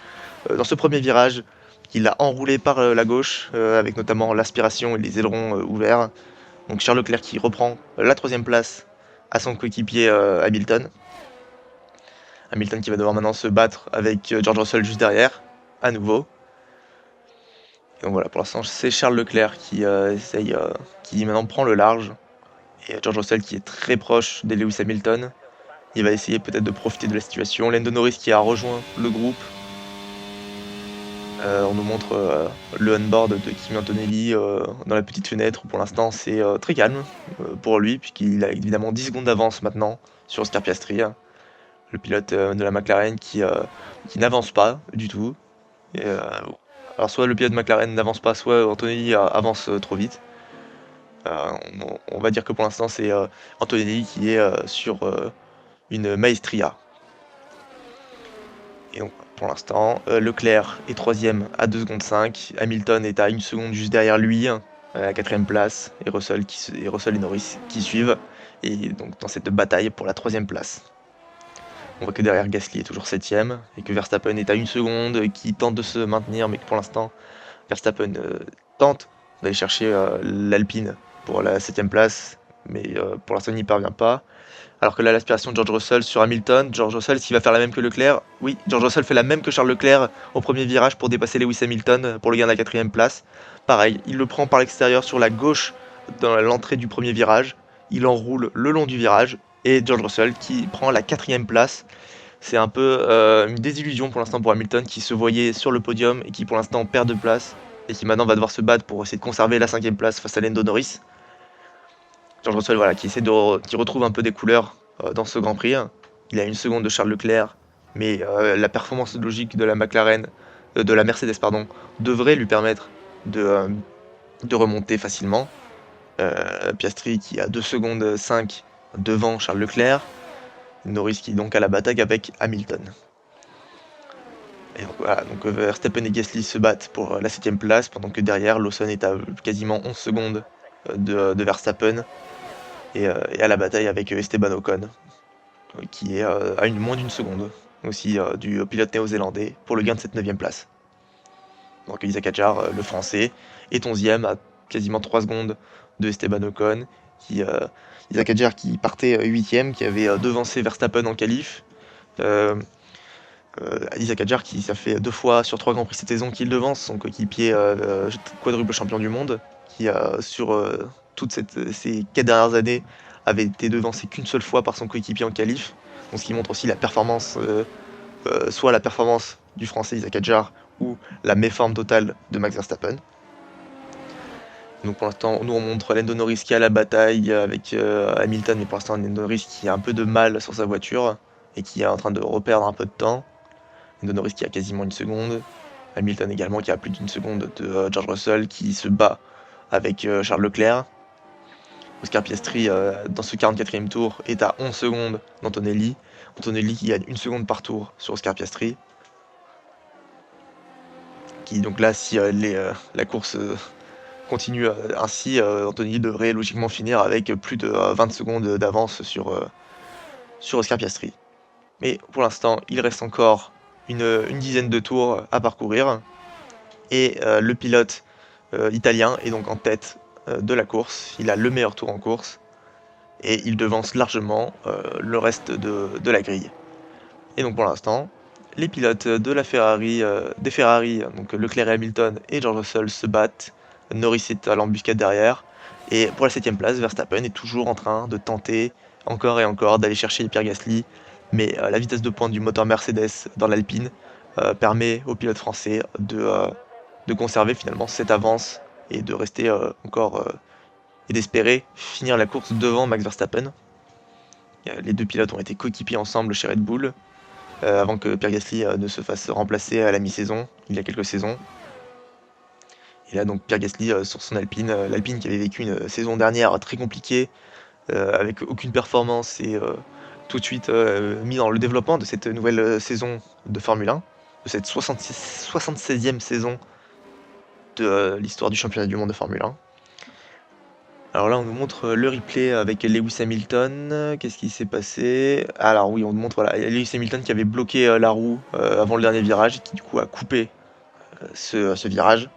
dans ce premier virage, qu'il a enroulé par la gauche, avec notamment l'aspiration et les ailerons ouverts. Donc Charles Leclerc qui reprend la troisième place à son coéquipier Hamilton. Hamilton qui va devoir maintenant se battre avec George Russell juste derrière, à nouveau. Donc voilà, pour l'instant, c'est Charles Leclerc qui qui maintenant prend le large. Et George Russell qui est très proche de Lewis Hamilton. Il va essayer peut-être de profiter de la situation. Lando Norris qui a rejoint le groupe. On nous montre le on-board de Kimi Antonelli dans la petite fenêtre. Pour l'instant, c'est très calme pour lui, puisqu'il a évidemment 10 secondes d'avance maintenant sur Oscar Piastri, le pilote de la McLaren qui n'avance pas du tout. Et, alors soit le pilote de McLaren n'avance pas, soit Antonelli avance trop vite. On va dire que pour l'instant c'est Antonelli qui est sur une maestria. Et donc pour l'instant, Leclerc est 3ème à 2 secondes 5, Hamilton est à 1 seconde juste derrière lui, à la 4ème place, et Russell et Norris qui suivent, et donc dans cette bataille pour la 3ème place. On voit que derrière Gasly est toujours 7ème, et que Verstappen est à 1 seconde, qui tente de se maintenir, mais que pour l'instant Verstappen tente d'aller chercher l'Alpine pour la 7ème place, mais pour l'instant il n'y parvient pas. Alors que là, l'aspiration de George Russell sur Hamilton, George Russell, est-ce qu'il va faire la même que Leclerc? Oui, George Russell fait la même que Charles Leclerc au premier virage pour dépasser Lewis Hamilton pour le gain de la 4ème place. Pareil, il le prend par l'extérieur sur la gauche dans l'entrée du premier virage, il enroule le long du virage, et George Russell qui prend la 4ème place. C'est un peu une désillusion pour l'instant pour Hamilton qui se voyait sur le podium et qui pour l'instant perd de place et qui maintenant va devoir se battre pour essayer de conserver la 5ème place face à Lando Norris. George Russell voilà, qui retrouve un peu des couleurs dans ce Grand Prix. Il a 1 seconde de Charles Leclerc, mais la performance logique de la McLaren, de la Mercedes pardon, devrait lui permettre de remonter facilement. Piastri qui a 2 secondes 5 devant Charles Leclerc. Norris qui est donc à la bataille avec Hamilton. Et donc voilà, donc Verstappen et Gasly se battent pour la 7ème place, pendant que derrière, Lawson est à quasiment 11 secondes de Verstappen, et à la bataille avec Esteban Ocon, qui est à moins d'1 seconde aussi du pilote néo-zélandais pour le gain de cette 9ème place. Donc Isaac Hadjar, le français, est 11ème à quasiment 3 secondes de Esteban Ocon, Isaac Hadjar qui partait 8ème, qui avait devancé Verstappen en qualif. Isaac Hadjar qui ça fait 2 fois sur 3 Grands Prix cette saison qu'il devance son coéquipier quadruple champion du monde, qui sur toutes ces 4 dernières années avait été devancé qu'une seule fois par son coéquipier en qualif. Donc ce qui montre aussi la performance, soit la performance du français Isaac Hadjar ou la méforme totale de Max Verstappen. Donc pour l'instant, nous on montre Lando Norris qui est à la bataille avec Hamilton, mais pour l'instant Lando Norris qui a un peu de mal sur sa voiture et qui est en train de reperdre un peu de temps. Lando Norris qui a quasiment 1 seconde. Hamilton également qui a plus d'1 seconde de George Russell qui se bat avec Charles Leclerc. Oscar Piastri dans ce 44e tour est à 11 secondes d'Antonelli. Antonelli qui gagne 1 seconde par tour sur Oscar Piastri. qui donc là, si la course continue ainsi, Antonelli devrait logiquement finir avec plus de 20 secondes d'avance sur Oscar Piastri. Mais pour l'instant, il reste encore une dizaine de tours à parcourir. Et le pilote italien est donc en tête de la course. Il a le meilleur tour en course. Et il devance largement le reste de la grille. Et donc pour l'instant, les pilotes de la Ferrari, des Ferrari, donc Leclerc et Hamilton et George Russell se battent. Norris est à l'embuscade derrière. Et pour la 7ème place, Verstappen est toujours en train de tenter encore et encore d'aller chercher Pierre Gasly. Mais la vitesse de pointe du moteur Mercedes dans l'Alpine permet aux pilotes français de conserver finalement cette avance et de rester encore et d'espérer finir la course devant Max Verstappen. Les deux pilotes ont été coéquipiers ensemble chez Red Bull avant que Pierre Gasly ne se fasse remplacer à la mi-saison, il y a quelques saisons. Et là donc Pierre Gasly sur son Alpine, l'Alpine qui avait vécu une saison dernière très compliquée, avec aucune performance et tout de suite mis dans le développement de cette nouvelle saison de Formule 1, de cette 76e saison de l'histoire du championnat du monde de Formule 1. Alors là, on nous montre le replay avec Lewis Hamilton. Qu'est-ce qui s'est passé? Alors oui, on nous montre voilà, Lewis Hamilton qui avait bloqué la roue avant le dernier virage et qui du coup a coupé ce virage.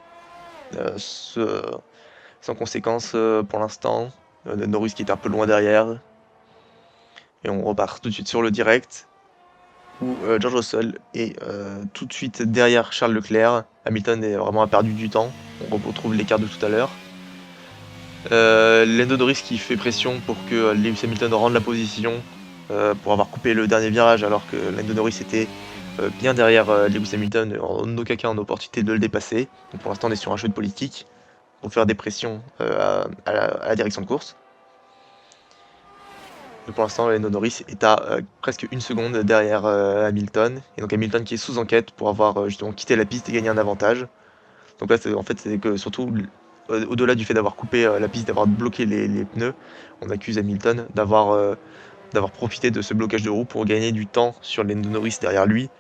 Sans conséquence pour l'instant. Norris qui est un peu loin derrière. Et on repart tout de suite sur le direct où George Russell est tout de suite derrière Charles Leclerc. Hamilton est vraiment a perdu du temps. On retrouve l'écart de tout à l'heure. Lando Norris qui fait pression pour que Lewis Hamilton rende la position pour avoir coupé le dernier virage alors que Lando Norris était bien derrière Lewis Hamilton, en aucun cas en opportunité de le dépasser. Donc pour l'instant on est sur un jeu de politique pour faire des pressions à la direction de course. Et pour l'instant Lando Norris est à presque une seconde derrière Hamilton, et donc Hamilton qui est sous enquête pour avoir justement quitté la piste et gagné un avantage. Donc là en fait c'est que surtout au-delà du fait d'avoir coupé la piste, d'avoir bloqué les pneus, on accuse Hamilton d'avoir profité de ce blocage de roue pour gagner du temps sur Lando Norris derrière lui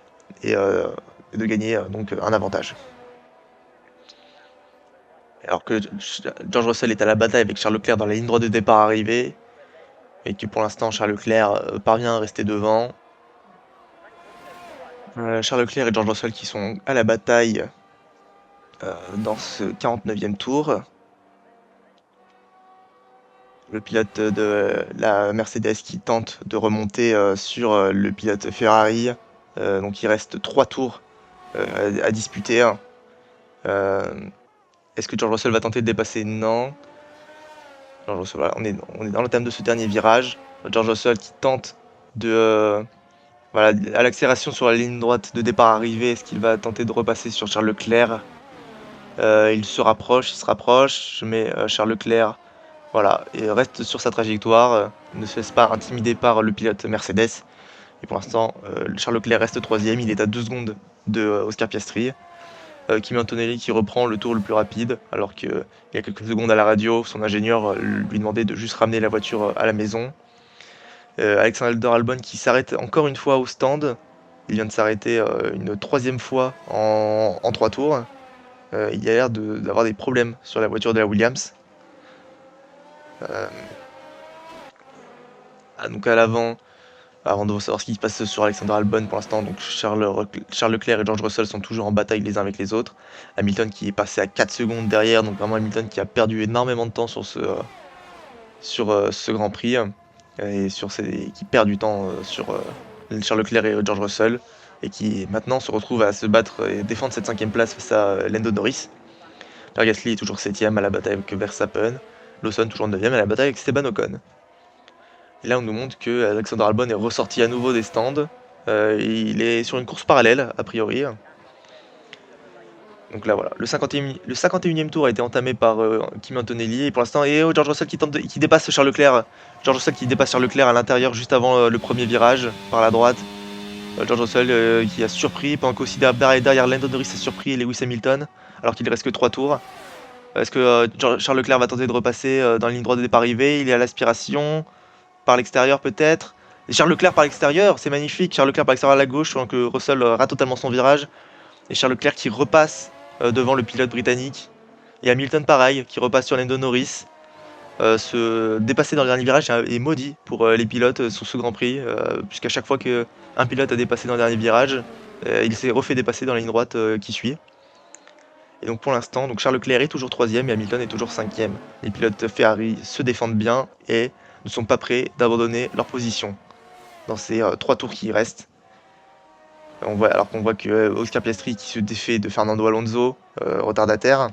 et de gagner donc un avantage. Alors que George Russell est à la bataille avec Charles Leclerc dans la ligne droite de départ arrivée, et que pour l'instant Charles Leclerc parvient à rester devant. Charles Leclerc et George Russell qui sont à la bataille dans ce 49e tour. Le pilote de la Mercedes qui tente de remonter sur le pilote Ferrari. Donc il reste 3 tours à disputer. Est-ce que George Russell va tenter de dépasser? Non. George Russell, voilà, on est dans le thème de ce dernier virage. George Russell qui tente de... voilà, à l'accélération sur la ligne droite de départ arrivée, est-ce qu'il va tenter de repasser sur Charles Leclerc? Il se rapproche, mais Charles Leclerc voilà, et reste sur sa trajectoire, ne se laisse pas intimider par le pilote Mercedes. Et pour l'instant, Charles Leclerc reste 3ème, il est à 2 secondes de Oscar Piastri. Kimi Antonelli qui reprend le tour le plus rapide, alors qu'il y a quelques secondes à la radio, son ingénieur lui demandait de juste ramener la voiture à la maison. Alexander Albon qui s'arrête encore une fois au stand. Il vient de s'arrêter une 3ème fois en 3 tours. Il y a l'air d'avoir des problèmes sur la voiture de la Williams. Donc à l'avant, avant de savoir ce qui se passe sur Alexander Albon pour l'instant, donc Charles Leclerc et George Russell sont toujours en bataille les uns avec les autres. Hamilton qui est passé à 4 secondes derrière, donc vraiment Hamilton qui a perdu énormément de temps sur ce Grand Prix et qui perd du temps sur Charles Leclerc et George Russell, et qui maintenant se retrouve à se battre et défendre cette 5ème place face à Lando Norris. Pierre Gasly est toujours 7ème à la bataille avec Verstappen. Lawson toujours 9ème à la bataille avec Esteban Ocon. Et là on nous montre que Alexander Albon est ressorti à nouveau des stands. Il est sur une course parallèle a priori. Donc là voilà, le 51e tour a été entamé par Kimi Antonelli, et pour l'instant George Russell qui dépasse Charles Leclerc. George Russell qui dépasse Charles Leclerc à l'intérieur juste avant le premier virage par la droite. George Russell qui a surpris, pendant qu'aussi derrière Lando Norris a surpris Lewis Hamilton, alors qu'il ne reste que 3 tours. Est-ce que Charles Leclerc va tenter de repasser dans la ligne droite de départ arrivée? Il est à l'aspiration, par l'extérieur peut-être. Et Charles Leclerc par l'extérieur, c'est magnifique. Charles Leclerc par l'extérieur à la gauche, pendant que Russell rate totalement son virage. Et Charles Leclerc qui repasse devant le pilote britannique. Et Hamilton pareil, qui repasse sur Lando Norris. Se dépasser dans le dernier virage est maudit pour les pilotes sur ce Grand Prix, puisqu'à chaque fois qu'un pilote a dépassé dans le dernier virage, il s'est refait dépasser dans la ligne droite qui suit. Et donc pour l'instant, donc Charles Leclerc est toujours troisième et Hamilton est toujours cinquième. Les pilotes Ferrari se défendent bien et ne sont pas prêts d'abandonner leur position dans ces 3 tours qui restent. Alors qu'on voit que Oscar Piastri qui se défait de Fernando Alonso, retardataire.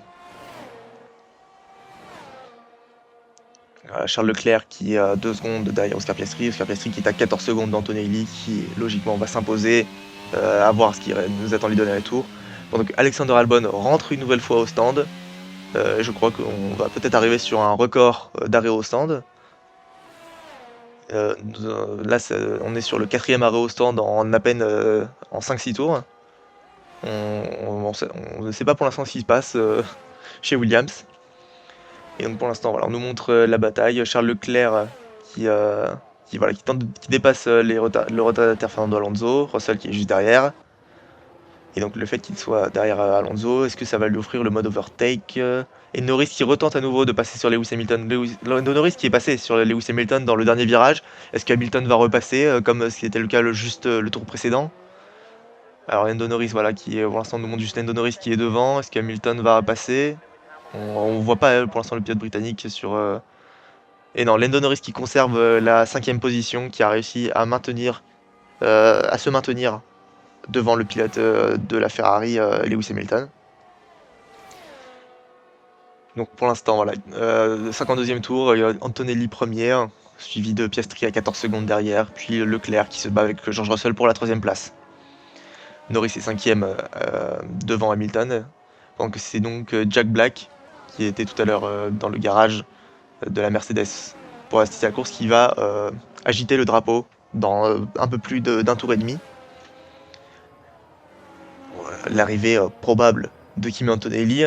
Charles Leclerc qui est à 2 secondes derrière Oscar Piastri qui est à 14 secondes d'Antonelli qui logiquement va s'imposer, à voir ce qui nous attend les derniers tours. Donc Alexander Albon rentre une nouvelle fois au stand. Je crois qu'on va peut-être arriver sur un record d'arrêt au stand. Là on est sur le 4e arrêt au stand en à peine en 5-6 tours. On ne sait pas pour l'instant ce qui se passe chez Williams. Et donc pour l'instant, voilà, on nous montre la bataille. Charles Leclerc qui dépasse le retardataire Fernando Alonso, Russell qui est juste derrière. Et donc le fait qu'il soit derrière Alonso, est-ce que ça va lui offrir le mode overtake et Norris qui retente à nouveau de passer sur Lewis Hamilton. Norris qui est passé sur Lewis Hamilton dans le dernier virage. Est-ce qu'Hamilton va repasser comme ce qui était le cas le tour précédent? Alors Lando Norris, voilà, qui est pour l'instant on nous montre juste Lando Norris qui est devant. Est-ce qu'Hamilton va passer? On voit pas pour l'instant le pilote britannique sur. Et non, Lando Norris qui conserve la 5e position, qui a réussi à se maintenir devant le pilote de la Ferrari, Lewis Hamilton. Donc pour l'instant, voilà, 52e tour, Antonelli premier, suivi de Piastri à 14 secondes derrière, puis Leclerc qui se bat avec George Russell pour la 3e place. Norris est 5e devant Hamilton, pendant que c'est donc Jack Black qui était tout à l'heure dans le garage de la Mercedes pour assister à la course qui va agiter le drapeau dans un peu plus d'un tour et demi. L'arrivée probable de Kimi Antonelli.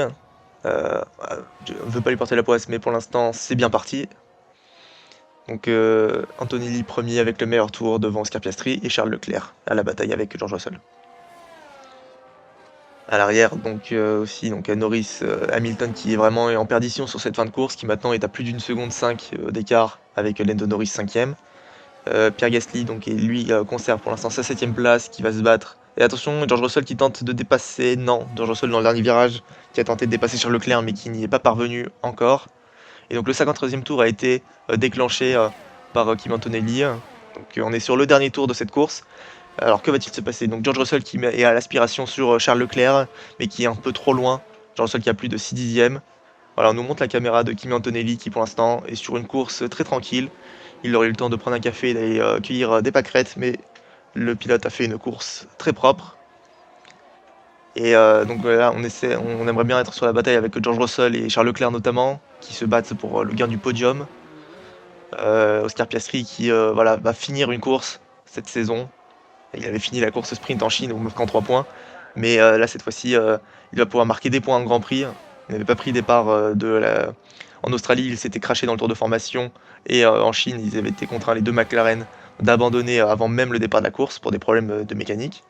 Je ne veux pas lui porter la poisse, mais pour l'instant c'est bien parti. Donc Antonelli premier avec le meilleur tour devant Oscar Piastri et Charles Leclerc à la bataille avec George Russell. À l'arrière, donc aussi donc Norris, Hamilton qui est vraiment en perdition sur cette fin de course, qui maintenant est à plus d'une seconde 5 d'écart avec Lando Norris 5e. Pierre Gasly donc, et lui conserve pour l'instant sa 7e place, qui va se battre. Et attention, George Russell qui tente de dépasser, non, George Russell dans le dernier virage, qui a tenté de dépasser Charles Leclerc mais qui n'y est pas parvenu encore. Et donc le 53e tour a été déclenché par Kimi Antonelli. Donc on est sur le dernier tour de cette course. Alors que va-t-il se passer? Donc George Russell qui est à l'aspiration sur Charles Leclerc, mais qui est un peu trop loin. George Russell qui a plus de 6 dixièmes. Voilà, on nous montre la caméra de Kimi Antonelli qui pour l'instant est sur une course très tranquille. Il aurait eu le temps de prendre un café et d'aller cueillir des pâquerettes, mais le pilote a fait une course très propre. Et donc là, on aimerait bien être sur la bataille avec George Russell et Charles Leclerc notamment, qui se battent pour le gain du podium. Oscar Piastri qui va finir une course cette saison. Il avait fini la course sprint en Chine, au marquant 3 points. Mais là, cette fois-ci, il va pouvoir marquer des points en Grand Prix. Il n'avait pas pris départ en Australie, il s'était craché dans le tour de formation. Et en Chine, ils avaient été contraints, les deux McLaren, d'abandonner avant même le départ de la course pour des problèmes de mécanique.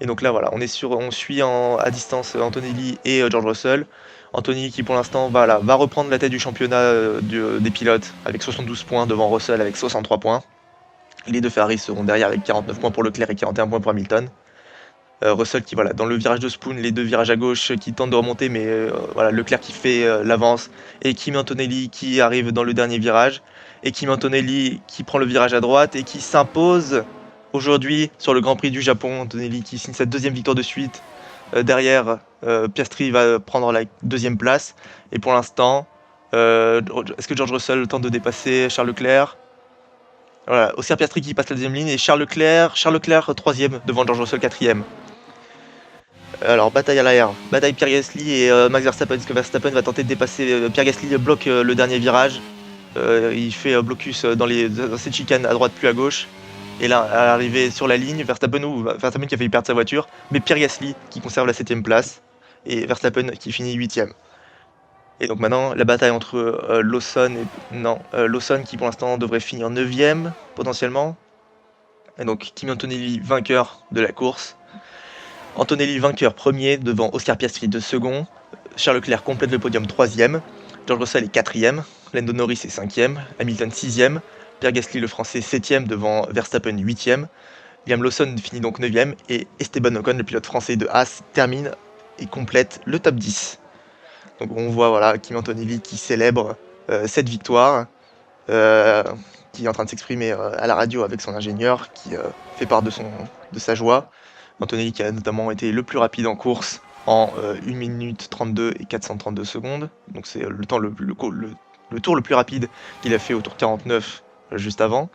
Et donc là, voilà, on suit à distance Antonelli et George Russell. Antonelli qui, pour l'instant, va reprendre la tête du championnat des pilotes avec 72 points devant Russell avec 63 points. Les deux Ferrari seront derrière avec 49 points pour Leclerc et 41 points pour Hamilton. Russell qui, dans le virage de Spoon, les deux virages à gauche qui tentent de remonter, mais Leclerc qui fait l'avance, et Kimi Antonelli qui arrive dans le dernier virage, et Kimi Antonelli qui prend le virage à droite et qui s'impose aujourd'hui sur le Grand Prix du Japon. Antonelli qui signe sa 2e victoire de suite. Derrière, Piastri va prendre la 2e place, et pour l'instant, est-ce que George Russell tente de dépasser Charles Leclerc? Voilà, Oscar Piastri qui passe la 2e ligne et Charles Leclerc 3e devant George Russell 4e. Alors bataille à l'arrière, bataille Pierre Gasly et Max Verstappen. Est-ce que Verstappen va tenter de dépasser? Pierre Gasly bloque le dernier virage. Il fait blocus dans cette chicane à droite puis à gauche. Et là, à l'arrivée sur la ligne, Verstappen qui a failli perdre sa voiture, mais Pierre Gasly qui conserve la 7e place et Verstappen qui finit 8e. Et donc maintenant, la bataille entre Lawson qui pour l'instant devrait finir 9e potentiellement. Et donc Kimi Antonelli vainqueur de la course. Antonelli vainqueur premier devant Oscar Piastri 2 second. Charles Leclerc complète le podium 3e. George Russell est 4e. Lando Norris est 5e. Hamilton 6e. Pierre Gasly le français 7e devant Verstappen 8e. Liam Lawson finit donc 9e. Et Esteban Ocon, le pilote français de Haas, termine et complète le top 10. Donc on voit voilà, Kimi Antonelli qui célèbre cette victoire, qui est en train de s'exprimer à la radio avec son ingénieur, qui fait part de sa joie. Antonelli qui a notamment été le plus rapide en course en 1 minute 32 et 432 secondes. Donc c'est le temps le tour le plus rapide qu'il a fait au tour 49 juste avant.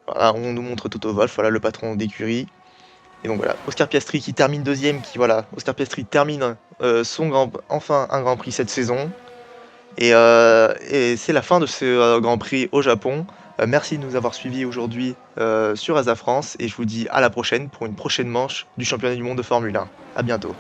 Voilà, on nous montre Toto Wolff, voilà, le patron d'écurie. Et donc voilà, Oscar Piastri qui termine deuxième, Oscar Piastri termine enfin un Grand Prix cette saison. Et c'est la fin de ce Grand Prix au Japon. Merci de nous avoir suivis aujourd'hui sur Asa France et je vous dis à la prochaine pour une prochaine manche du championnat du monde de Formule 1. À bientôt.